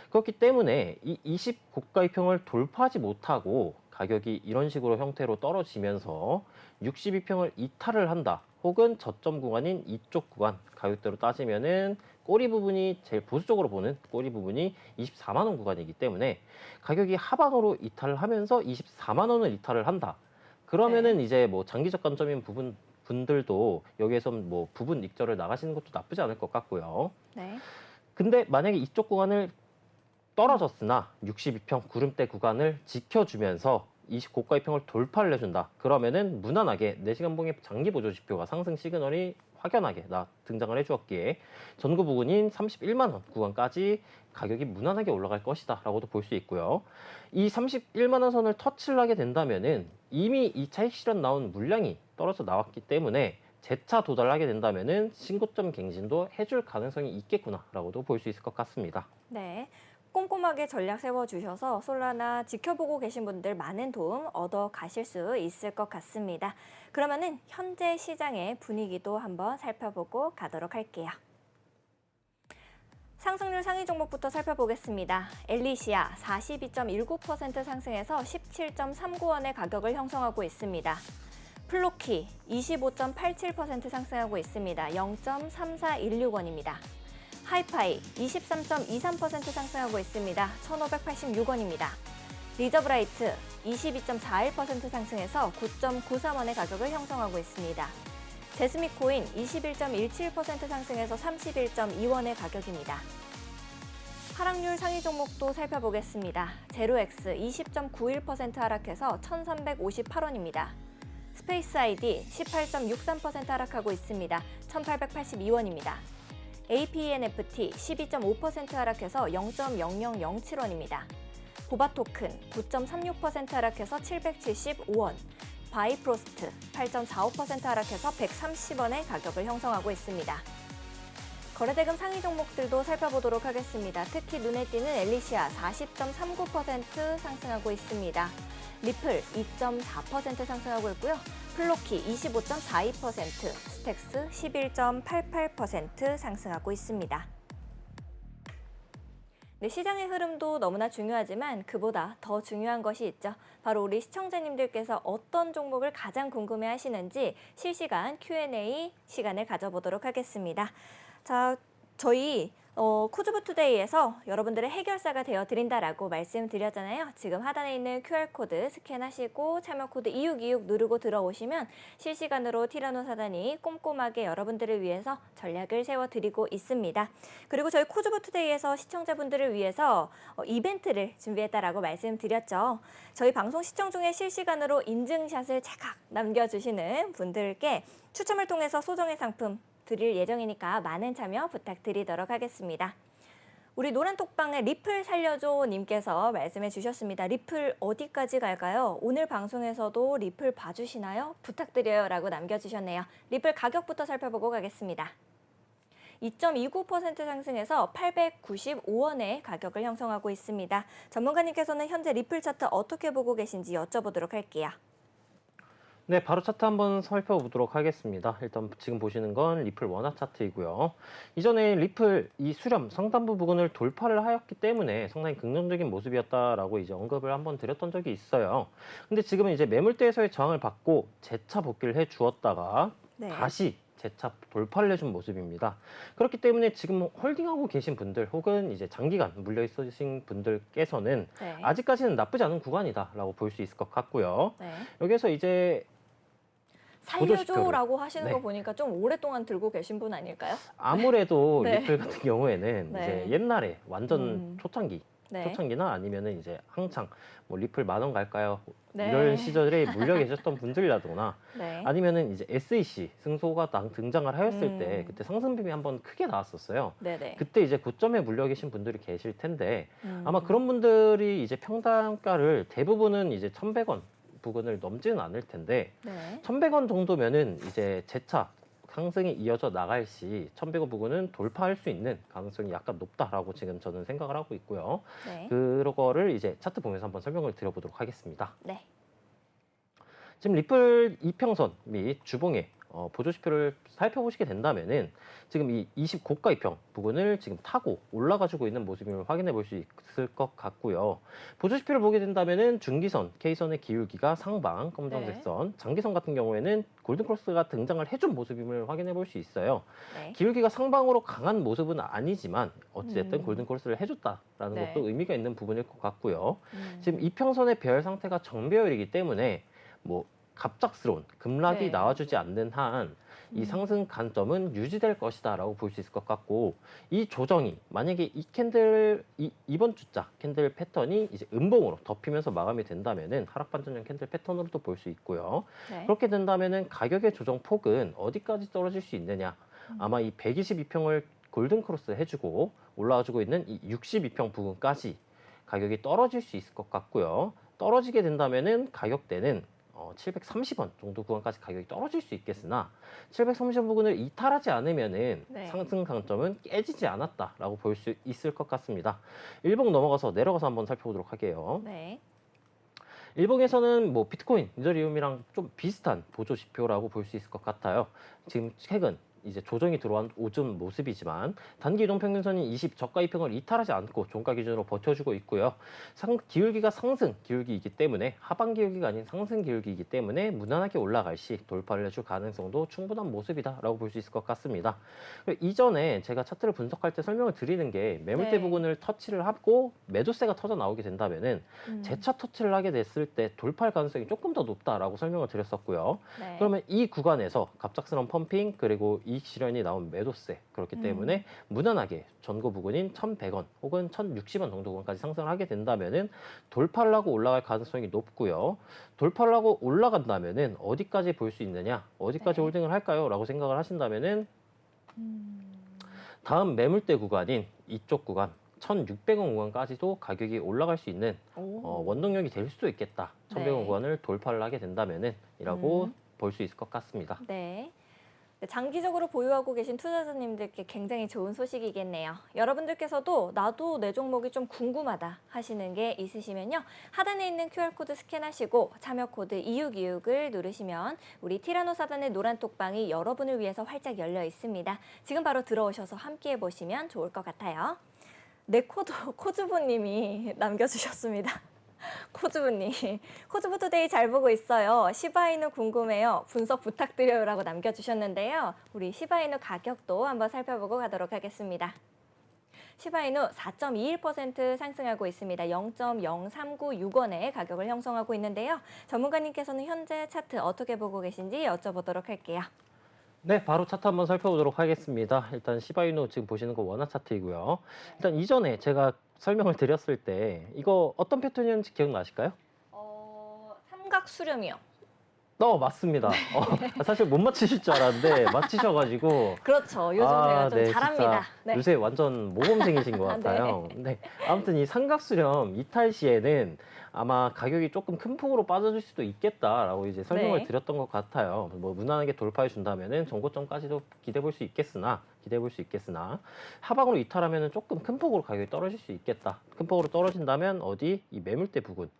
그렇기 때문에 이 20 고가 이평을 돌파하지 못하고 가격이 이런 식으로 형태로 떨어지면서 62평을 이탈을 한다. 혹은 저점 구간인 이쪽 구간 가격대로 따지면은 꼬리 부분이 제일 보수적으로 보는 꼬리 부분이 24만 원 구간이기 때문에 가격이 하방으로 이탈을 하면서 24만 원을 이탈을 한다. 그러면은 이제 뭐 장기적 관점인 분들도 여기에서 뭐 부분 익절을 나가시는 것도 나쁘지 않을 것 같고요. 네. 근데 만약에 이쪽 구간을 떨어졌으나 62평 구름대 구간을 지켜주면서 20 고가 이평을 돌파를 해준다. 그러면은 무난하게 4시간 봉의 장기 보조 지표가 상승 시그널이 확연하게 등장을 해주었기에 전구 부근인 31만 원 구간까지 가격이 무난하게 올라갈 것이다 라고도 볼 수 있고요. 이 31만 원 선을 터치를 하게 된다면은 이미 이 차익 실현 나온 물량이 떨어져 나왔기 때문에 재차 도달하게 된다면은 신고점 갱신도 해줄 가능성이 있겠구나라고도 볼 수 있을 것 같습니다. 네. 꼼꼼하게 전략 세워주셔서 솔라나 지켜보고 계신 분들 많은 도움 얻어 가실 수 있을 것 같습니다. 그러면은 현재 시장의 분위기도 한번 살펴보고 가도록 할게요. 상승률 상위 종목부터 살펴보겠습니다. 엘리시아 42.19% 상승해서 17.39원의 가격을 형성하고 있습니다. 플로키 25.87% 상승하고 있습니다. 0.3416원입니다. 하이파이 23.23% 상승하고 있습니다. 1,586원입니다. 리저브라이트 22.41% 상승해서 9.93원의 가격을 형성하고 있습니다. 제스미코인 21.17% 상승해서 31.2원의 가격입니다. 하락률 상위 종목도 살펴보겠습니다. 제로엑스 20.91% 하락해서 1,358원입니다. 스페이스 아이디 18.63% 하락하고 있습니다. 1,882원입니다. APNFT 12.5% 하락해서 0.0007원입니다. 보바토큰 9.36% 하락해서 775원, 바이프로스트 8.45% 하락해서 130원의 가격을 형성하고 있습니다. 거래대금 상위 종목들도 살펴보도록 하겠습니다. 특히 눈에 띄는 엘리시아 40.39% 상승하고 있습니다. 리플 2.4% 상승하고 있고요. 플로키 25.42%, 스택스 11.88% 상승하고 있습니다. 네, 시장의 흐름도 너무나 중요하지만 그보다 더 중요한 것이 있죠. 바로 우리 시청자님들께서 어떤 종목을 가장 궁금해 하시는지 실시간 Q&A 시간을 가져보도록 하겠습니다. 자, 저희 코즈부투데이에서 여러분들의 해결사가 되어 드린다라고 말씀드렸잖아요. 지금 하단에 있는 QR코드 스캔하시고 참여 코드 2626 누르고 들어오시면 실시간으로 티라노 사단이 꼼꼼하게 여러분들을 위해서 전략을 세워드리고 있습니다. 그리고 저희 코즈부투데이에서 시청자분들을 위해서 이벤트를 준비했다라고 말씀드렸죠. 저희 방송 시청 중에 실시간으로 인증샷을 찰칵 남겨주시는 분들께 추첨을 통해서 소정의 상품 드릴 예정이니까 많은 참여 부탁드리도록 하겠습니다. 우리 노란톡방의 리플 살려줘 님께서 말씀해 주셨습니다. 리플 어디까지 갈까요? 오늘 방송에서도 리플 봐주시나요? 부탁드려요 라고 남겨주셨네요. 리플 가격부터 살펴보고 가겠습니다. 2.29% 상승해서 895원의 가격을 형성하고 있습니다. 전문가님께서는 현재 리플 차트 어떻게 보고 계신지 여쭤보도록 할게요. 네, 바로 차트 한번 살펴보도록 하겠습니다. 일단 지금 보시는 건 리플 원화 차트이고요. 이전에 리플 이 수렴 상단부 부근을 돌파를 하였기 때문에 상당히 긍정적인 모습이었다라고 이제 언급을 한번 드렸던 적이 있어요. 근데 지금은 이제 매물대에서의 저항을 받고 재차 복귀를 해 주었다가 네. 다시 재차 돌파를 해준 모습입니다. 그렇기 때문에 지금 홀딩하고 계신 분들 혹은 이제 장기간 물려 있으신 분들께서는 네. 아직까지는 나쁘지 않은 구간이다라고 볼 수 있을 것 같고요. 네. 여기서 이제 살려줘라고 하시는 네. 거 보니까 좀 오랫동안 들고 계신 분 아닐까요? 아무래도 네. 리플 같은 경우에는 네. 이제 옛날에 완전 초창기, 네. 초창기나 아니면은 이제 한창 뭐 리플 10,000원 갈까요? 네. 이런 시절에 물려 계셨던 분들이라거나 네. 아니면은 이제 SEC 승소가 등장을 하였을 때 음. 그때 상승빔이 한번 크게 나왔었어요. 네네. 그때 이제 고점에 물려 계신 분들이 계실 텐데 음. 아마 그런 분들이 이제 평단가를 대부분은 이제 1,100원 부근을 넘지는 않을 텐데 네. 1,100원 정도면은 이제 재차 상승이 이어져 나갈 시 1,100원 부근은 돌파할 수 있는 가능성이 약간 높다라고 지금 저는 생각을 하고 있고요. 네. 그거를 이제 차트 보면서 한번 설명을 드려보도록 하겠습니다. 네. 지금 리플 이평선 및 주봉의 보조지표를 살펴보시게 된다면은 지금 이 20 고가 이평 부근을 지금 타고 올라가지고 있는 모습을 확인해 볼 수 있을 것 같고요. 보조지표를 보게 된다면은 중기선, K선의 기울기가 상방, 검정색 선, 장기선 같은 경우에는 골든크로스가 등장을 해준 모습임을 확인해 볼 수 있어요. 네. 기울기가 상방으로 강한 모습은 아니지만 어찌됐든 음. 골든크로스를 해줬다라는 네. 것도 의미가 있는 부분일 것 같고요. 음. 지금 이평선의 배열 상태가 정배열이기 때문에 뭐 갑작스러운 급락이 네. 나와주지 않는 한 이 상승 관점은 유지될 것이다라고 볼 수 있을 것 같고 이 조정이 만약에 이 캔들 이번 주자 캔들 패턴이 이제 음봉으로 덮이면서 마감이 된다면은 하락 반전형 캔들 패턴으로도 볼 수 있고요. 네. 그렇게 된다면은 가격의 조정 폭은 어디까지 떨어질 수 있느냐? 아마 이 122평을 골든 크로스 해주고 올라와주고 있는 이 62평 부분까지 가격이 떨어질 수 있을 것 같고요. 떨어지게 된다면은 가격대는 730원 정도 구간까지 가격이 떨어질 수 있겠으나 730원 부근을 이탈하지 않으면은 네. 상승 강점은 깨지지 않았다라고 볼 수 있을 것 같습니다. 일봉 넘어가서 내려가서 한번 살펴보도록 할게요. 네. 일봉에서는 뭐 비트코인, 이더리움이랑 좀 비슷한 보조 지표라고 볼 수 있을 것 같아요. 지금 최근 이제 조정이 들어온 오전 모습이지만 단기 이동 평균선이 20 저가 이평을 이탈하지 않고 종가 기준으로 버텨주고 있고요. 기울기가 상승 기울기이기 때문에 하방 기울기가 아닌 상승 기울기이기 때문에 무난하게 올라갈 시 돌파를 해줄 가능성도 충분한 모습이다라고 볼 수 있을 것 같습니다. 이전에 제가 차트를 분석할 때 설명을 드리는 게 매물대 네. 부분을 터치를 하고 매도세가 터져 나오게 된다면은 재차 터치를 하게 됐을 때 돌파할 가능성이 조금 더 높다라고 설명을 드렸었고요. 네. 그러면 이 구간에서 갑작스러운 펌핑 그리고 이익 실현이 나온 매도세 그렇기 때문에 무난하게 전고 부근인 1,100원 혹은 1,060원 정도 구간까지 상승을 하게 된다면은 돌파를 하고 올라갈 가능성이 높고요. 돌파를 하고 올라간다면은 어디까지 볼 수 있느냐, 어디까지 네. 홀딩을 할까요? 라고 생각을 하신다면은 음. 다음 매물대 구간인 이쪽 구간 1,600원 구간까지도 가격이 올라갈 수 있는 오. 원동력이 될 수도 있겠다. 1,100원 네. 구간을 돌파를 하게 된다면은 이라고 볼 수 있을 것 같습니다. 네. 장기적으로 보유하고 계신 투자자님들께 굉장히 좋은 소식이겠네요. 여러분들께서도 나도 내 종목이 좀 궁금하다 하시는 게 있으시면요. 하단에 있는 QR코드 스캔하시고 참여 코드 2626을 누르시면 우리 티라노 사단의 노란 톡방이 여러분을 위해서 활짝 열려 있습니다. 지금 바로 들어오셔서 함께 보시면 좋을 것 같아요. 네, 코즈보님이 남겨주셨습니다. 코즈부님, 코즈부 투데이 잘 보고 있어요. 시바이누 궁금해요. 분석 부탁드려요라고 남겨주셨는데요. 우리 시바이누 가격도 한번 살펴보고 가도록 하겠습니다. 시바이누 4.21% 상승하고 있습니다. 0.0396원의 가격을 형성하고 있는데요. 전문가님께서는 현재 차트 어떻게 보고 계신지 여쭤보도록 할게요. 네, 바로 차트 한번 살펴보도록 하겠습니다. 일단 시바이누 지금 보시는 거 원화 차트이고요. 일단 이전에 제가 설명을 드렸을 때 이거 어떤 패턴이었는지 기억나실까요? 삼각 수렴이요. 맞습니다. 사실 못 맞히실 줄 알았는데 맞히셔가지고 그렇죠. 요즘 제가 좀 네, 잘합니다. 진짜 요새 완전 모범생이신 것 같아요. 네. 아무튼 이 삼각수렴 이탈 시에는 아마 가격이 조금 큰 폭으로 빠져줄 수도 있겠다라고 이제 설명을 네. 드렸던 것 같아요. 뭐 무난하게 돌파해 준다면은 정고점까지도 기대해 볼 수 있겠으나 하방으로 이탈하면은 조금 큰 폭으로 가격이 떨어질 수 있겠다. 큰 폭으로 떨어진다면 어디 이 매물대 부근.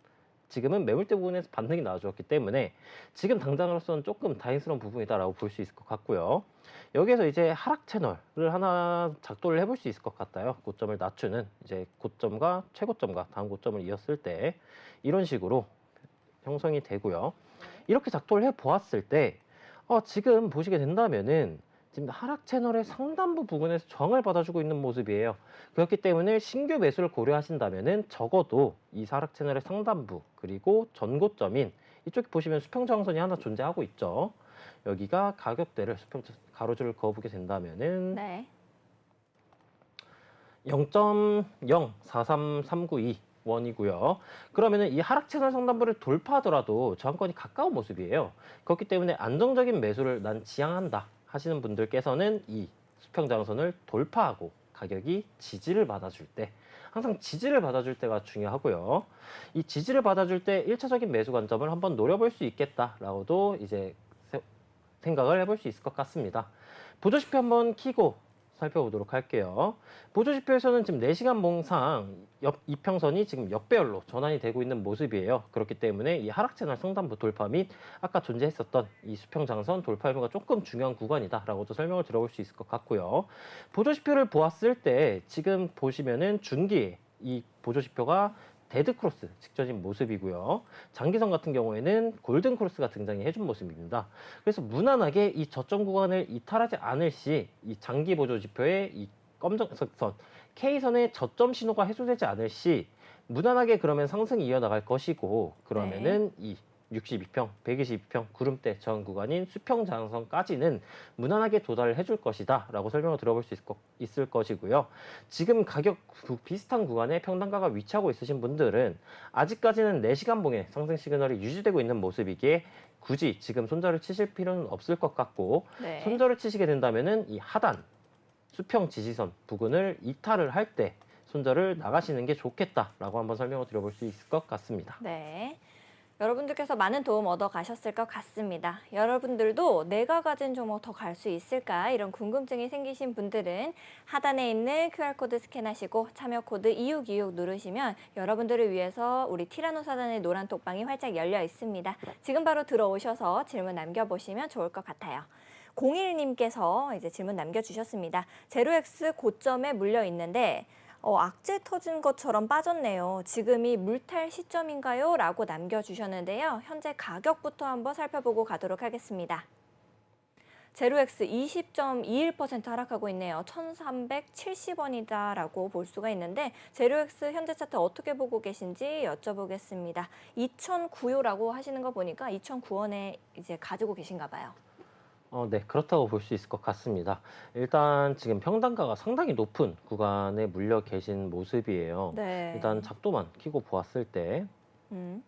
지금은 매물대 부분에서 반등이 나와주었기 때문에 지금 당장으로서는 조금 다행스러운 부분이다라고 볼 수 있을 것 같고요. 여기에서 이제 하락 채널을 하나 작도를 해볼 수 있을 것 같아요. 고점을 낮추는 이제 고점과 최고점과 다음 고점을 이었을 때 이런 식으로 형성이 되고요. 이렇게 작도를 해 보았을 때 지금 보시게 된다면은 지금 하락 채널의 상단부 부분에서 저항을 받아주고 있는 모습이에요. 그렇기 때문에 신규 매수를 고려하신다면은 적어도 이 하락 채널의 상단부 그리고 전고점인 이쪽에 보시면 수평저항선이 하나 존재하고 있죠. 여기가 가격대를 가로줄을 그어보게 된다면은 네. 0.043392 원이고요. 그러면은 이 하락 채널 상단부를 돌파하더라도 저항권이 가까운 모습이에요. 그렇기 때문에 안정적인 매수를 난 지향한다 하시는 분들께서는 이 수평장선을 돌파하고 가격이 지지를 받아줄 때 항상 지지를 받아줄 때가 중요하고요. 이 지지를 받아줄 때 1차적인 매수 관점을 한번 노려볼 수 있겠다라고도 이제 생각을 해볼 수 있을 것 같습니다. 보조지표 한번 키고 살펴보도록 할게요. 보조지표에서는 지금 4시간 봉상 이평선이 지금 역배열로 전환이 되고 있는 모습이에요. 그렇기 때문에 이 하락채널 상단부 돌파 및 아까 존재했었던 이 수평장선 돌파 여부가 조금 중요한 구간이다라고도 설명을 들어볼 수 있을 것 같고요. 보조지표를 보았을 때 지금 보시면은 중기에 이 보조지표가 데드크로스 직전인 모습이고요. 장기선 같은 경우에는 골든크로스가 등장해 준 모습입니다. 그래서 무난하게 이 저점 구간을 이탈하지 않을 시 이 장기 보조 지표의 이 검정선 K선의 저점 신호가 해소되지 않을 시 무난하게 그러면 상승이 이어나갈 것이고 그러면은 이 62평, 122평 구름대 저항 구간인 수평 장선까지는 무난하게 도달을 해줄 것이다 라고 설명을 들어볼 수 있을 것이고요. 지금 가격 비슷한 구간에 평단가가 위치하고 있으신 분들은 아직까지는 4시간 봉의 상승 시그널이 유지되고 있는 모습이기에 굳이 지금 손절을 치실 필요는 없을 것 같고 네. 손절을 치시게 된다면은 이 하단 수평 지지선 부근을 이탈을 할 때 손절을 나가시는 게 좋겠다라고 한번 설명을 드려볼 수 있을 것 같습니다. 네. 여러분들께서 많은 도움 얻어 가셨을 것 같습니다. 여러분들도 내가 가진 종목 더 갈 수 있을까 이런 궁금증이 생기신 분들은 하단에 있는 QR코드 스캔하시고 참여 코드 2626 누르시면 여러분들을 위해서 우리 티라노 사단의 노란 톡방이 활짝 열려 있습니다. 지금 바로 들어오셔서 질문 남겨보시면 좋을 것 같아요. 01님께서 이제 질문 남겨주셨습니다. 제로엑스 고점에 물려 있는데 악재 터진 것처럼 빠졌네요. 지금이 물탈 시점인가요? 라고 남겨주셨는데요. 현재 가격부터 한번 살펴보고 가도록 하겠습니다. 제로엑스 20.21% 하락하고 있네요. 1,370원이다라고 볼 수가 있는데 제로엑스 현재 차트 어떻게 보고 계신지 여쭤보겠습니다. 2,009호라고 하시는 거 보니까 2,009원에 이제 가지고 계신가 봐요. 네, 그렇다고 볼 수 있을 것 같습니다. 일단 지금 평단가가 상당히 높은 구간에 물려 계신 모습이에요. 네. 일단 작도만 키고 보았을 때 음.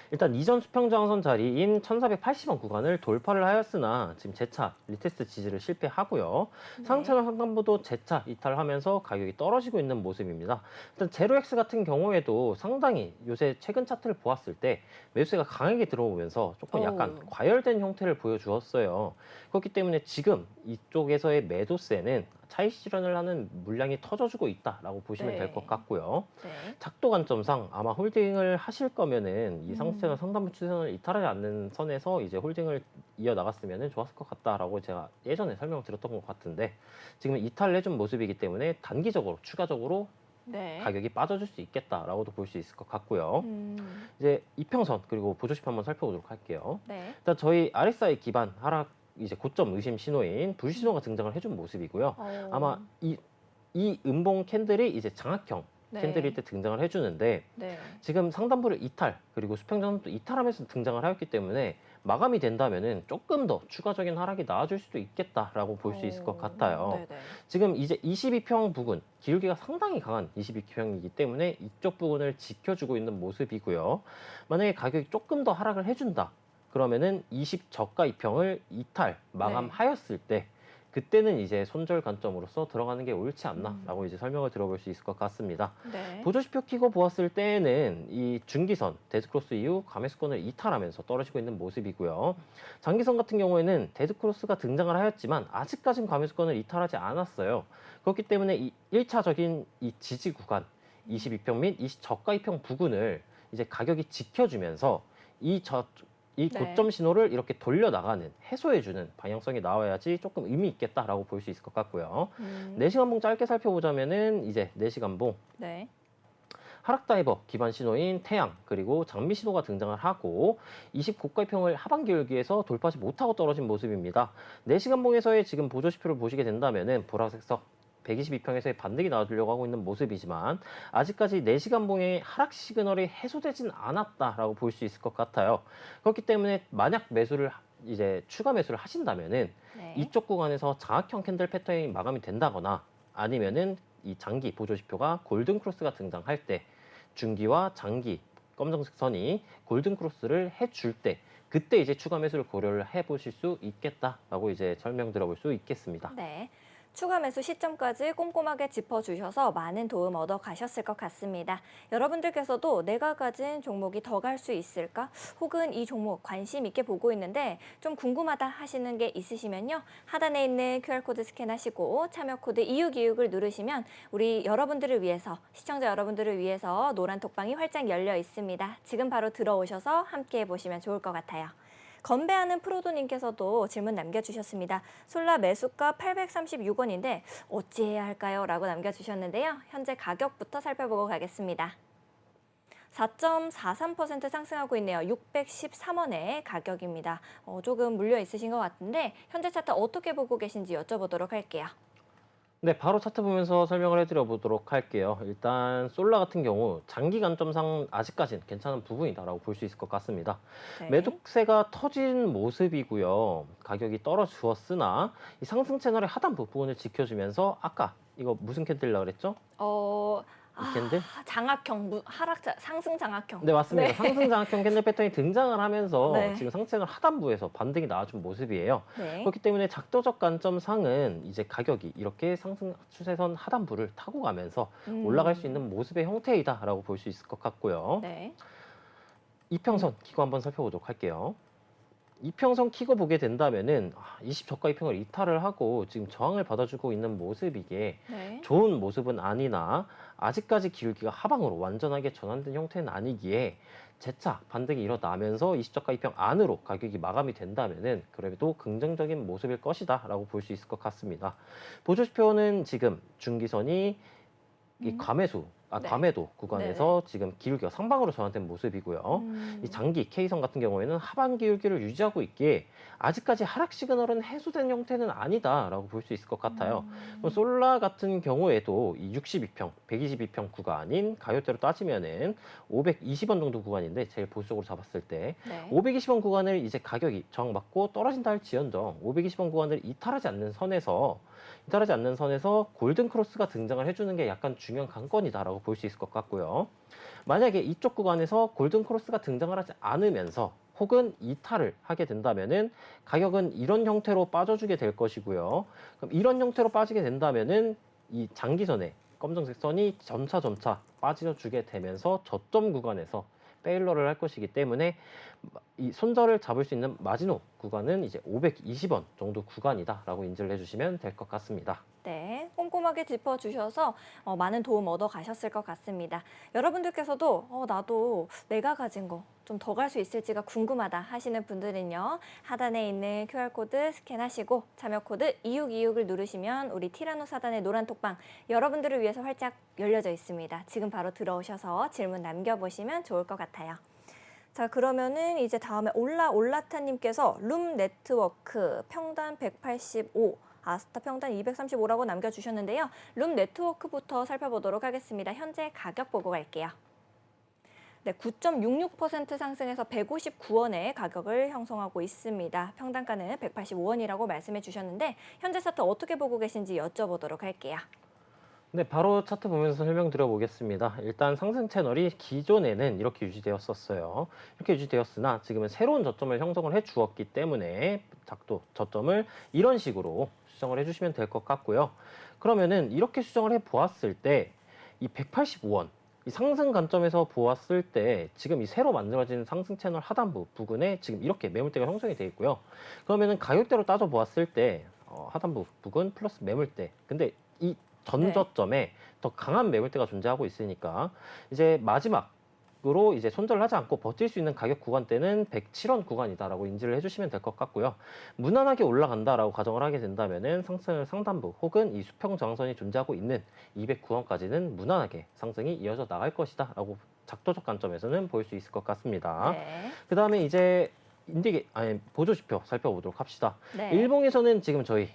일단 이전 수평저항선 자리인 1480원 구간을 돌파를 하였으나 지금 재차 리테스트 지지를 실패하고요. 상체나 상단부도 재차 이탈하면서 가격이 떨어지고 있는 모습입니다. 일단 제로엑스 같은 경우에도 상당히 요새 최근 차트를 보았을 때 매수세가 강하게 들어오면서 조금 약간 과열된 형태를 보여주었어요. 그렇기 때문에 지금 이쪽에서의 매도세는 차익 실현을 하는 물량이 터져주고 있다라고 보시면 될 것 같고요. 네. 작도 관점상 아마 홀딩을 하실 거면은 이 상승세나 상단부 추세선을 이탈하지 않는 선에서 이제 홀딩을 이어 나갔으면 좋았을 것 같다라고 제가 예전에 설명을 드렸던 것 같은데 지금은 이탈을 해준 모습이기 때문에 단기적으로 추가적으로 네. 가격이 빠져줄 수 있겠다라고도 볼 수 있을 것 같고요. 이제 이평선 그리고 보조시표 한번 살펴보도록 할게요. 네. 일단 저희 RSI 기반 하락 이제 고점 의심 신호인 불신호가 등장을 해준 모습이고요. 아마 이 음봉 캔들이 이제 장악형 네. 캔들일 때 등장을 해주는데 네. 지금 상단부를 이탈 그리고 수평선도 이탈하면서 등장을 하였기 때문에 마감이 된다면은 조금 더 추가적인 하락이 나와줄 수도 있겠다라고 볼 수 있을 것 같아요. 네네. 지금 이제 22평 부근 기울기가 상당히 강한 22평이기 때문에 이쪽 부분을 지켜주고 있는 모습이고요. 만약에 가격이 조금 더 하락을 해준다. 그러면은 20 저가 2평을 이탈 마감하였을 때 그때는 이제 손절 관점으로서 들어가는 게 옳지 않나라고 이제 설명을 들어볼 수 있을 것 같습니다. 네. 보조지표 키고 보았을 때에는 이 중기선 데드크로스 이후 과매수권을 이탈하면서 떨어지고 있는 모습이고요. 장기선 같은 경우에는 데드크로스가 등장을 하였지만 아직까지는 과매수권을 이탈하지 않았어요. 그렇기 때문에 이 1차적인 이 지지 구간 22평 및 20 저가 2평 부근을 이제 가격이 지켜주면서 이 네. 고점 신호를 이렇게 돌려나가는 해소해주는 방향성이 나와야지 조금 의미 있겠다라고 볼 수 있을 것 같고요. 4시간봉 짧게 살펴보자면은 이제 4시간봉 네. 하락 다이버 기반 신호인 태양 그리고 장미 신호가 등장을 하고 20 고가평을 하반 기울기에서 돌파하지 못하고 떨어진 모습입니다. 4시간봉에서의 지금 보조지표를 보시게 된다면은 보라색석 122평에서의 반등이 나와주려고 하고 있는 모습이지만 아직까지 4시간봉의 하락 시그널이 해소되진 않았다라고 볼 수 있을 것 같아요. 그렇기 때문에 만약 매수를 이제 추가 매수를 하신다면은 네. 이쪽 구간에서 장악형 캔들 패턴이 마감이 된다거나 아니면은 이 장기 보조지표가 골든 크로스가 등장할 때 중기와 장기 검정색 선이 골든 크로스를 해줄 때 그때 이제 추가 매수를 고려를 해보실 수 있겠다라고 이제 설명 들어볼 수 있겠습니다. 네. 추가 매수 시점까지 꼼꼼하게 짚어주셔서 많은 도움 얻어 가셨을 것 같습니다. 여러분들께서도 내가 가진 종목이 더 갈 수 있을까? 혹은 이 종목 관심 있게 보고 있는데 좀 궁금하다 하시는 게 있으시면요. 하단에 있는 QR코드 스캔하시고 참여 코드 이육이육을 누르시면 우리 여러분들을 위해서, 시청자 여러분들을 위해서 노란 톡방이 활짝 열려 있습니다. 지금 바로 들어오셔서 함께 해보시면 좋을 것 같아요. 건배하는 프로도님께서도 질문 남겨주셨습니다. 솔라 매수가 836원인데 어찌해야 할까요? 라고 남겨주셨는데요. 현재 가격부터 살펴보고 가겠습니다. 4.43% 상승하고 있네요. 613원의 가격입니다. 조금 물려 있으신 것 같은데 현재 차트 어떻게 보고 계신지 여쭤보도록 할게요. 네, 바로 차트 보면서 설명을 해드려 보도록 할게요. 일단 솔라 같은 경우 장기 관점상 아직까지는 괜찮은 부분이다라고 볼 수 있을 것 같습니다. 네. 매도세가 터진 모습이고요. 가격이 떨어주었으나 이 상승 채널의 하단 부분을 지켜주면서 아까 이거 무슨 캔들이라고 그랬죠? 이 캔들? 장악형, 상승 장악형. 네, 맞습니다. 네. 상승 장악형 캔들 패턴이 등장을 하면서 네. 지금 상승 채널 하단부에서 반등이 나와준 모습이에요. 네. 그렇기 때문에 작도적 관점상은 이제 가격이 이렇게 상승 추세선 하단부를 타고 가면서 올라갈 수 있는 모습의 형태이다라고 볼 수 있을 것 같고요. 네. 이평선 키고 한번 살펴보도록 할게요. 이평선 키고 보게 된다면은 20 저가 이평을 이탈을 하고 지금 저항을 받아주고 있는 모습이기에 네. 좋은 모습은 아니나 아직까지 기울기가 하방으로 완전하게 전환된 형태는 아니기에 재차 반등이 일어나면서 20 저가 이평 안으로 가격이 마감이 된다면은 그래도 긍정적인 모습일 것이다라고 볼 수 있을 것 같습니다. 보조지표는 지금 중기선이 이 네. 과매도 구간에서 지금 기울기가 상방으로 전환된 모습이고요. 이 장기 K선 같은 경우에는 하방 기울기를 유지하고 있기에 아직까지 하락 시그널은 해소된 형태는 아니다라고 볼 수 있을 것 같아요. 그럼 솔라 같은 경우에도 이 62평, 122평 구간인 가격대로 따지면은 520원 정도 구간인데 제일 보수적으로 잡았을 때 네. 520원 구간을 이제 가격이 저항받고 떨어진다 할지언정 520원 구간을 이탈하지 않는 선에서 골든 크로스가 등장을 해주는 게 약간 중요한 관건이다라고 볼 수 있을 것 같고요. 만약에 이쪽 구간에서 골든 크로스가 등장을 하지 않으면서 혹은 이탈을 하게 된다면은 가격은 이런 형태로 빠져주게 될 것이고요. 그럼 이런 형태로 빠지게 된다면은 이 장기선에 검정색 선이 점차 빠져주게 되면서 저점 구간에서 페일러를 할 것이기 때문에 이 손절을 잡을 수 있는 마지노 구간은 이제 520원 정도 구간이다라고 인지를 해주시면 될 것 같습니다. 네. 꼼꼼하게 짚어주셔서 많은 도움 얻어 가셨을 것 같습니다. 여러분들께서도 나도 내가 가진 거 좀 더 갈 수 있을지가 궁금하다 하시는 분들은요. 하단에 있는 QR코드 스캔하시고 참여 코드 2626을 누르시면 우리 티라노사단의 노란 톡방 여러분들을 위해서 활짝 열려져 있습니다. 지금 바로 들어오셔서 질문 남겨보시면 좋을 것 같아요. 자, 그러면은 이제 다음에 올라타님께서 룸 네트워크 평단 185, 아스타 평단 235라고 남겨주셨는데요. 룸 네트워크부터 살펴보도록 하겠습니다. 현재 가격 보고 갈게요. 네, 9.66% 상승해서 159원의 가격을 형성하고 있습니다. 평단가는 185원이라고 말씀해 주셨는데 현재 차트 어떻게 보고 계신지 여쭤보도록 할게요. 네, 바로 차트 보면서 설명드려 보겠습니다. 일단 상승 채널이 기존에는 이렇게 유지되었었어요. 이렇게 유지되었으나 지금은 새로운 저점을 형성을 해 주었기 때문에 작도 저점을 이런 식으로 수정을 해주시면 될 것 같고요. 그러면은 이렇게 수정을 해 보았을 때 이 185원 이 상승 관점에서 보았을 때 지금 이 새로 만들어진 상승 채널 하단부 부근에 지금 이렇게 매물대가 형성이 되어 있고요. 그러면은 가격대로 따져 보았을 때 하단부 부근 플러스 매물대. 근데 이 전저점에 더 강한 매물대가 존재하고 있으니까 이제 마지막으로 이제 손절을 하지 않고 버틸 수 있는 가격 구간대는 107원 구간이다라고 인지를 해주시면 될 것 같고요. 무난하게 올라간다라고 가정을 하게 된다면은 상승 상단부 혹은 이 수평 저항선이 존재하고 있는 209원까지는 무난하게 상승이 이어져 나갈 것이다라고 작도적 관점에서는 볼 수 있을 것 같습니다. 네. 그 다음에 이제 보조지표 살펴보도록 합시다. 네. 일봉에서는 지금 저희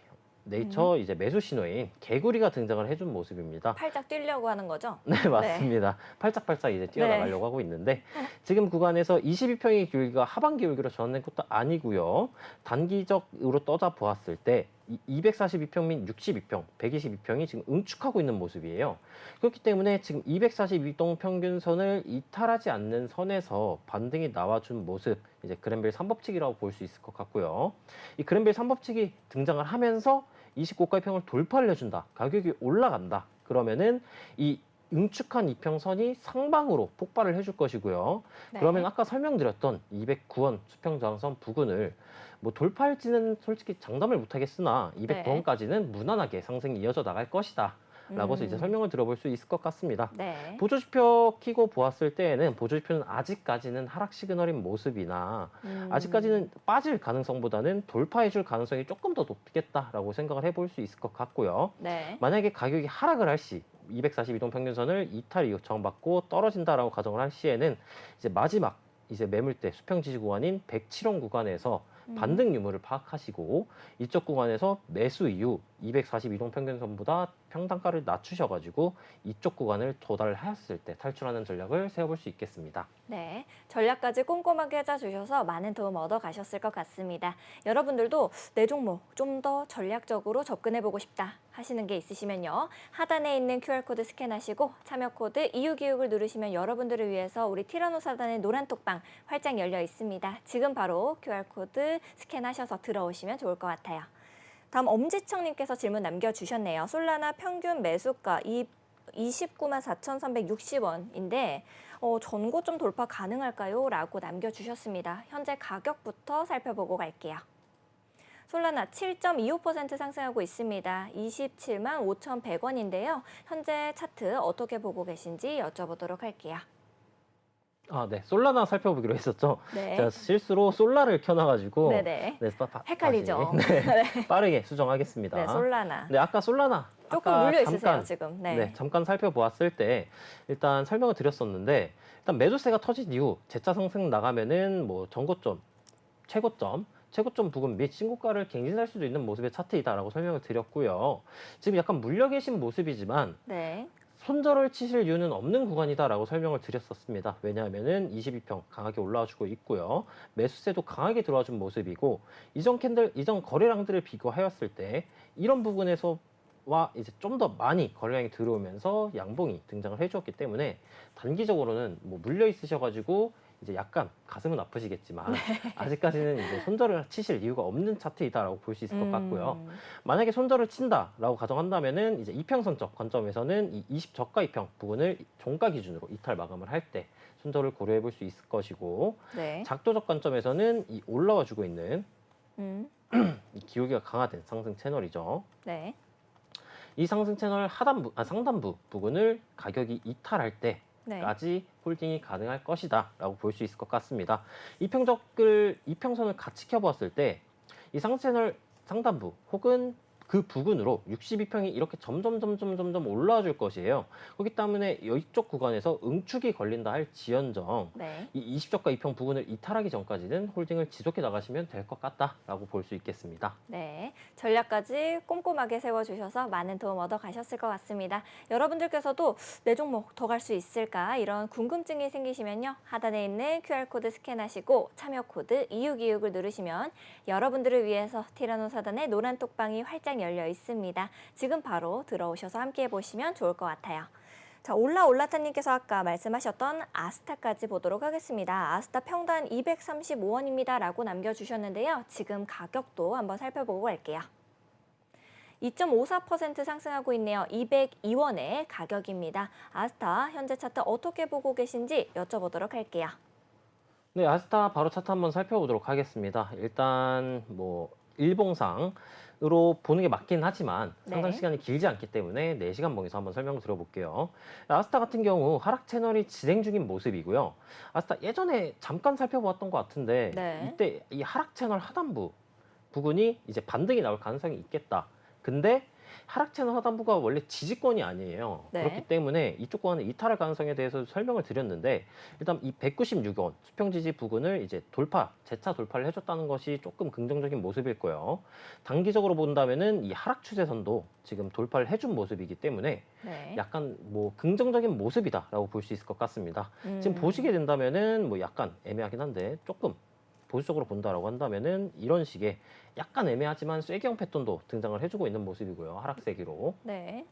네이처 이제 매수 신호인 개구리가 등장을 해준 모습입니다. 팔짝 뛰려고 하는 거죠? 네, 맞습니다. 팔짝팔짝 이제 뛰어나가려고 하고 있는데 지금 구간에서 22평의 기울기가 하반 기울기로 전환된 것도 아니고요. 단기적으로 떠자 보았을 때 242평 및 62평, 122평이 지금 응축하고 있는 모습이에요. 그렇기 때문에 지금 242동 평균선을 이탈하지 않는 선에서 반등이 나와준 모습, 이제 그랜벨 3법칙이라고 볼 수 있을 것 같고요. 이 그랜벨 3법칙이 등장을 하면서 29가의 평을 돌파를 해준다. 가격이 올라간다. 그러면은 이 응축한 이평선이 상방으로 폭발을 해줄 것이고요. 네. 그러면 아까 설명드렸던 209원 수평저항선 부근을 뭐 돌파할지는 솔직히 장담을 못하겠으나 209원까지는 무난하게 상승이 이어져 나갈 것이다. 라고서 이제 설명을 들어볼 수 있을 것 같습니다. 네. 보조지표 키고 보았을 때에는 보조지표는 아직까지는 하락 시그널인 모습이나 아직까지는 빠질 가능성보다는 돌파해줄 가능성이 조금 더 높겠다라고 생각을 해볼 수 있을 것 같고요. 네. 만약에 가격이 하락을 할 시, 242동 평균선을 이탈 이후 저항받고 떨어진다라고 가정을 할 시에는 이제 마지막 이제 매물대 수평 지지 구간인 107원 구간에서 반등 유무를 파악하시고 이쪽 구간에서 매수 이후 242동 평균선보다 평단가를 낮추셔가지고 이쪽 구간을 도달하였을 때 탈출하는 전략을 세워볼 수 있겠습니다. 네, 전략까지 꼼꼼하게 짜주셔서 많은 도움 얻어 가셨을 것 같습니다. 여러분들도 내 종목 좀 더 전략적으로 접근해보고 싶다 하시는 게 있으시면요. 하단에 있는 QR코드 스캔하시고 참여 코드 2626을 누르시면 여러분들을 위해서 우리 티라노사단의 노란 톡방 활짝 열려 있습니다. 지금 바로 QR코드 스캔하셔서 들어오시면 좋을 것 같아요. 다음 엄지청님께서 질문 남겨주셨네요. 솔라나 평균 매수가 29만 4,360원인데 전고 좀 돌파 가능할까요? 라고 남겨주셨습니다. 현재 가격부터 살펴보고 갈게요. 솔라나 7.25% 상승하고 있습니다. 27만 5,100원인데요. 현재 차트 어떻게 보고 계신지 여쭤보도록 할게요. 아, 네. 솔라나 살펴보기로 했었죠. 네. 제가 실수로 솔라를 켜놔가지고 네네. 네, 헷갈리죠. 네, 빠르게 수정하겠습니다. 네, 솔라나. 네, 아까 솔라나 조금 아까 물려 있으세요, 잠깐, 지금. 네, 잠깐 살펴보았을 때 일단 설명을 드렸었는데 일단 매도세가 터진 이후 재차 상승 나가면은 뭐 전고점, 최고점 부근 및 신고가를 갱신할 수도 있는 모습의 차트이다라고 설명을 드렸고요. 지금 약간 물려 계신 모습이지만 네. 손절을 치실 이유는 없는 구간이다라고 설명을 드렸었습니다. 왜냐하면은 22평 강하게 올라와주고 있고요. 매수세도 강하게 들어와준 모습이고 이전 거래량들을 비교하였을 때 이런 부분에서 와 이제 좀 더 많이 거래량이 들어오면서 양봉이 등장을 해주었기 때문에 단기적으로는 뭐 물려 있으셔가지고 이제 약간 가슴은 아프시겠지만 아직까지는 이제 손절을 치실 이유가 없는 차트이다라고 볼 수 있을 것 같고요. 만약에 손절을 친다라고 가정한다면은 이제 이평선적 관점에서는 이 20저가 이평 부분을 종가 기준으로 이탈 마감을 할 때 손절을 고려해 볼 수 있을 것이고 네. 작도적 관점에서는 이 올라와 주고 있는 음. 이 기울기가 강화된 상승 채널이죠. 네. 이 상승 채널 상단부 부근을 가격이 이탈할 네. 때까지 홀딩이 가능할 것이다라고 볼 수 있을 것 같습니다. 이평선을 같이 켜보았을 때 이 상승 채널 상단부 혹은 그 부근으로 62평이 이렇게 점점 올라와 줄 것이에요. 그렇기 때문에 이쪽 구간에서 응축이 걸린다 할지언정 네. 이 20저가 2평 부근을 이탈하기 전까지는 홀딩을 지속해 나가시면 될 것 같다라고 볼 수 있겠습니다. 네, 전략까지 꼼꼼하게 세워주셔서 많은 도움 얻어가셨을 것 같습니다. 여러분들께서도 내 종목 더 갈 수 있을까 이런 궁금증이 생기시면요. 하단에 있는 QR코드 스캔하시고 참여 코드 2626을 누르시면 여러분들을 위해서 티라노사단의 노란 톡방이 활짝 열려 있습니다. 지금 바로 들어오셔서 함께 해보시면 좋을 것 같아요. 자, 올라타님께서 아까 말씀하셨던 아스타까지 보도록 하겠습니다. 아스타 평단 235원입니다. 라고 남겨주셨는데요. 지금 가격도 한번 살펴보고 갈게요. 2.54% 상승하고 있네요. 202원의 가격입니다. 아스타 현재 차트 어떻게 보고 계신지 여쭤보도록 할게요. 네, 아스타 바로 차트 한번 살펴보도록 하겠습니다. 일단 뭐 일봉상으로 보는 게 맞긴 하지만 상당 네. 시간이 길지 않기 때문에 4시간 봉에서 한번 설명 드려볼게요. 아스타 같은 경우 하락 채널이 진행 중인 모습이고요. 아스타 예전에 잠깐 살펴보았던 것 같은데 네. 이때 이 하락 채널 하단부 부분이 이제 반등이 나올 가능성이 있겠다. 근데 하락 채널 하단부가 원래 지지권이 아니에요. 네. 그렇기 때문에 이쪽 구간의 이탈할 가능성에 대해서 설명을 드렸는데 일단 이 196원 수평 지지 부근을 이제 재차 돌파를 해줬다는 것이 조금 긍정적인 모습일 거예요. 단기적으로 본다면은 이 하락 추세선도 지금 돌파를 해준 모습이기 때문에 네. 약간 뭐 긍정적인 모습이다라고 볼 수 있을 것 같습니다. 지금 보시게 된다면은 뭐 약간 애매하긴 한데 조금 보수적으로 본다라고 한다면은 이런 식의 약간 애매하지만 쐐기형 패턴도 등장을 해주고 있는 모습이고요. 하락세기로. 네.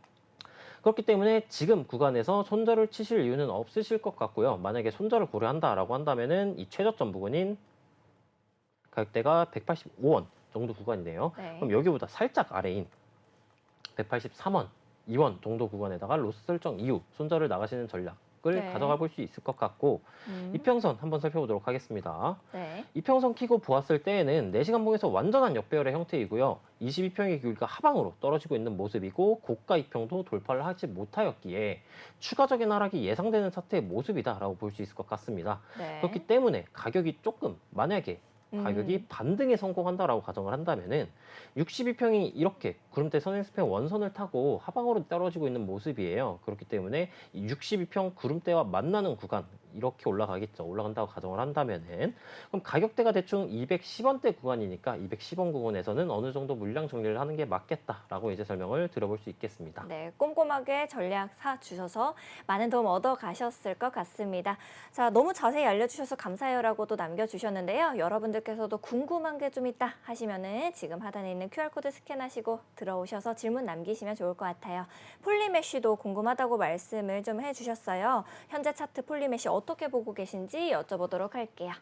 그렇기 때문에 지금 구간에서 손절을 치실 이유는 없으실 것 같고요. 만약에 손절을 고려한다라고 한다면은 이 최저점 부근인 가격대가 185원 정도 구간이네요. 네. 그럼 여기보다 살짝 아래인 183원, 2원 정도 구간에다가 로스 설정 이후 손절을 나가시는 전략을 네. 가져가 볼 수 있을 것 같고 이평선 한번 살펴보도록 하겠습니다. 네. 이평선 키고 보았을 때에는 4시간 봉에서 완전한 역배열의 형태이고요. 22평의 길이가 하방으로 떨어지고 있는 모습이고 고가 이평도 돌파를 하지 못하였기에 추가적인 하락이 예상되는 차트의 모습이다라고 볼 수 있을 것 같습니다. 네. 그렇기 때문에 가격이 조금 만약에 가격이 반등에 성공한다라고 가정을 한다면은 62평이 이렇게 구름대 선행스팬 원선을 타고 하방으로 떨어지고 있는 모습이에요. 그렇기 때문에 이 62평 구름대와 만나는 구간 이렇게 올라가겠죠. 올라간다고 가정을 한다면은 그럼 가격대가 대충 210원대 구간이니까 210원 구간에서는 어느 정도 물량 정리를 하는 게 맞겠다라고 이제 설명을 드려볼 수 있겠습니다. 네, 꼼꼼하게 전략 사주셔서 많은 도움 얻어가셨을 것 같습니다. 자, 너무 자세히 알려주셔서 감사해요라고도 남겨주셨는데요. 여러분들께서도 궁금한 게 좀 있다 하시면은 지금 하단에 있는 QR코드 스캔하시고 들어오셔서 질문 남기시면 좋을 것 같아요. 폴리메쉬도 궁금하다고 말씀을 좀 해주셨어요. 현재 차트 폴리메쉬 어떻게 보고 계신지 여쭤보도록 할게요.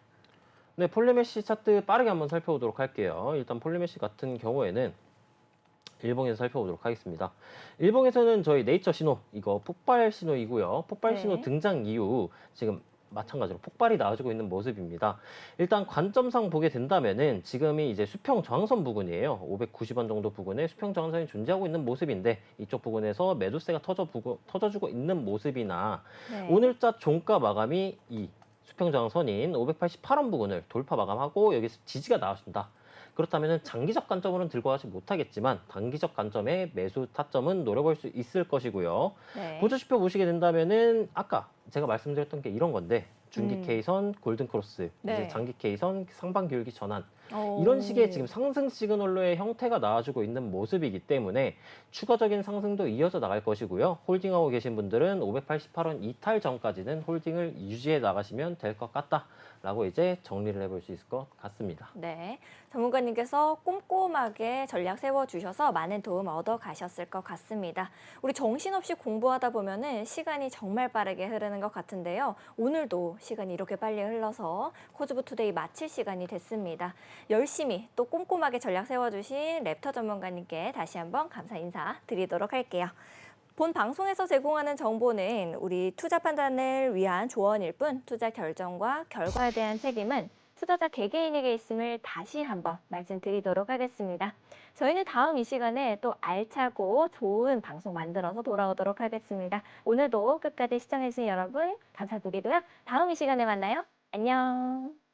네, 폴리메쉬 차트 빠르게 한번 살펴보도록 할게요. 일단 폴리메쉬 같은 경우에는 일봉에서 살펴보도록 하겠습니다. 일봉에서는 저희 네이처 신호, 이거 폭발 신호이고요. 폭발 네. 신호 등장 이후 지금 마찬가지로 폭발이 나와주고 있는 모습입니다. 일단 관점상 보게 된다면은 지금이 이제 수평 저항선 부근이에요. 590원 정도 부근에 수평 저항선이 존재하고 있는 모습인데 이쪽 부근에서 매도세가 터져주고 있는 모습이나 네. 오늘자 종가 마감이 이 수평 저항선인 588원 부근을 돌파 마감하고 여기서 지지가 나왔습니다. 그렇다면 장기적 관점으로는 들고 가지 못하겠지만 단기적 관점의 매수 타점은 노려볼 수 있을 것이고요. 네. 보조지표 보시게 된다면은 아까 제가 말씀드렸던 게 이런 건데 중기 K선 골든 크로스, 네. 이제 장기 K선 상반 기울기 전환 오. 이런 식의 지금 상승 시그널로의 형태가 나와주고 있는 모습이기 때문에 추가적인 상승도 이어져 나갈 것이고요. 홀딩하고 계신 분들은 588원 이탈 전까지는 홀딩을 유지해 나가시면 될 것 같다라고 이제 정리를 해볼 수 있을 것 같습니다. 네, 전문가님께서 꼼꼼하게 전략 세워주셔서 많은 도움 얻어가셨을 것 같습니다. 우리 정신없이 공부하다 보면은 시간이 정말 빠르게 흐르는 것 같은데요. 오늘도 시간이 이렇게 빨리 흘러서 코즈부 투데이 마칠 시간이 됐습니다. 열심히 또 꼼꼼하게 전략 세워주신 랩터 전문가님께 다시 한번 감사 인사 드리도록 할게요. 본 방송에서 제공하는 정보는 우리 투자 판단을 위한 조언일 뿐 투자 결정과 결과에 대한 책임은 투자자 개개인에게 있음을 다시 한번 말씀드리도록 하겠습니다. 저희는 다음 이 시간에 또 알차고 좋은 방송 만들어서 돌아오도록 하겠습니다. 오늘도 끝까지 시청해주신 여러분 감사드리고요. 다음 이 시간에 만나요. 안녕.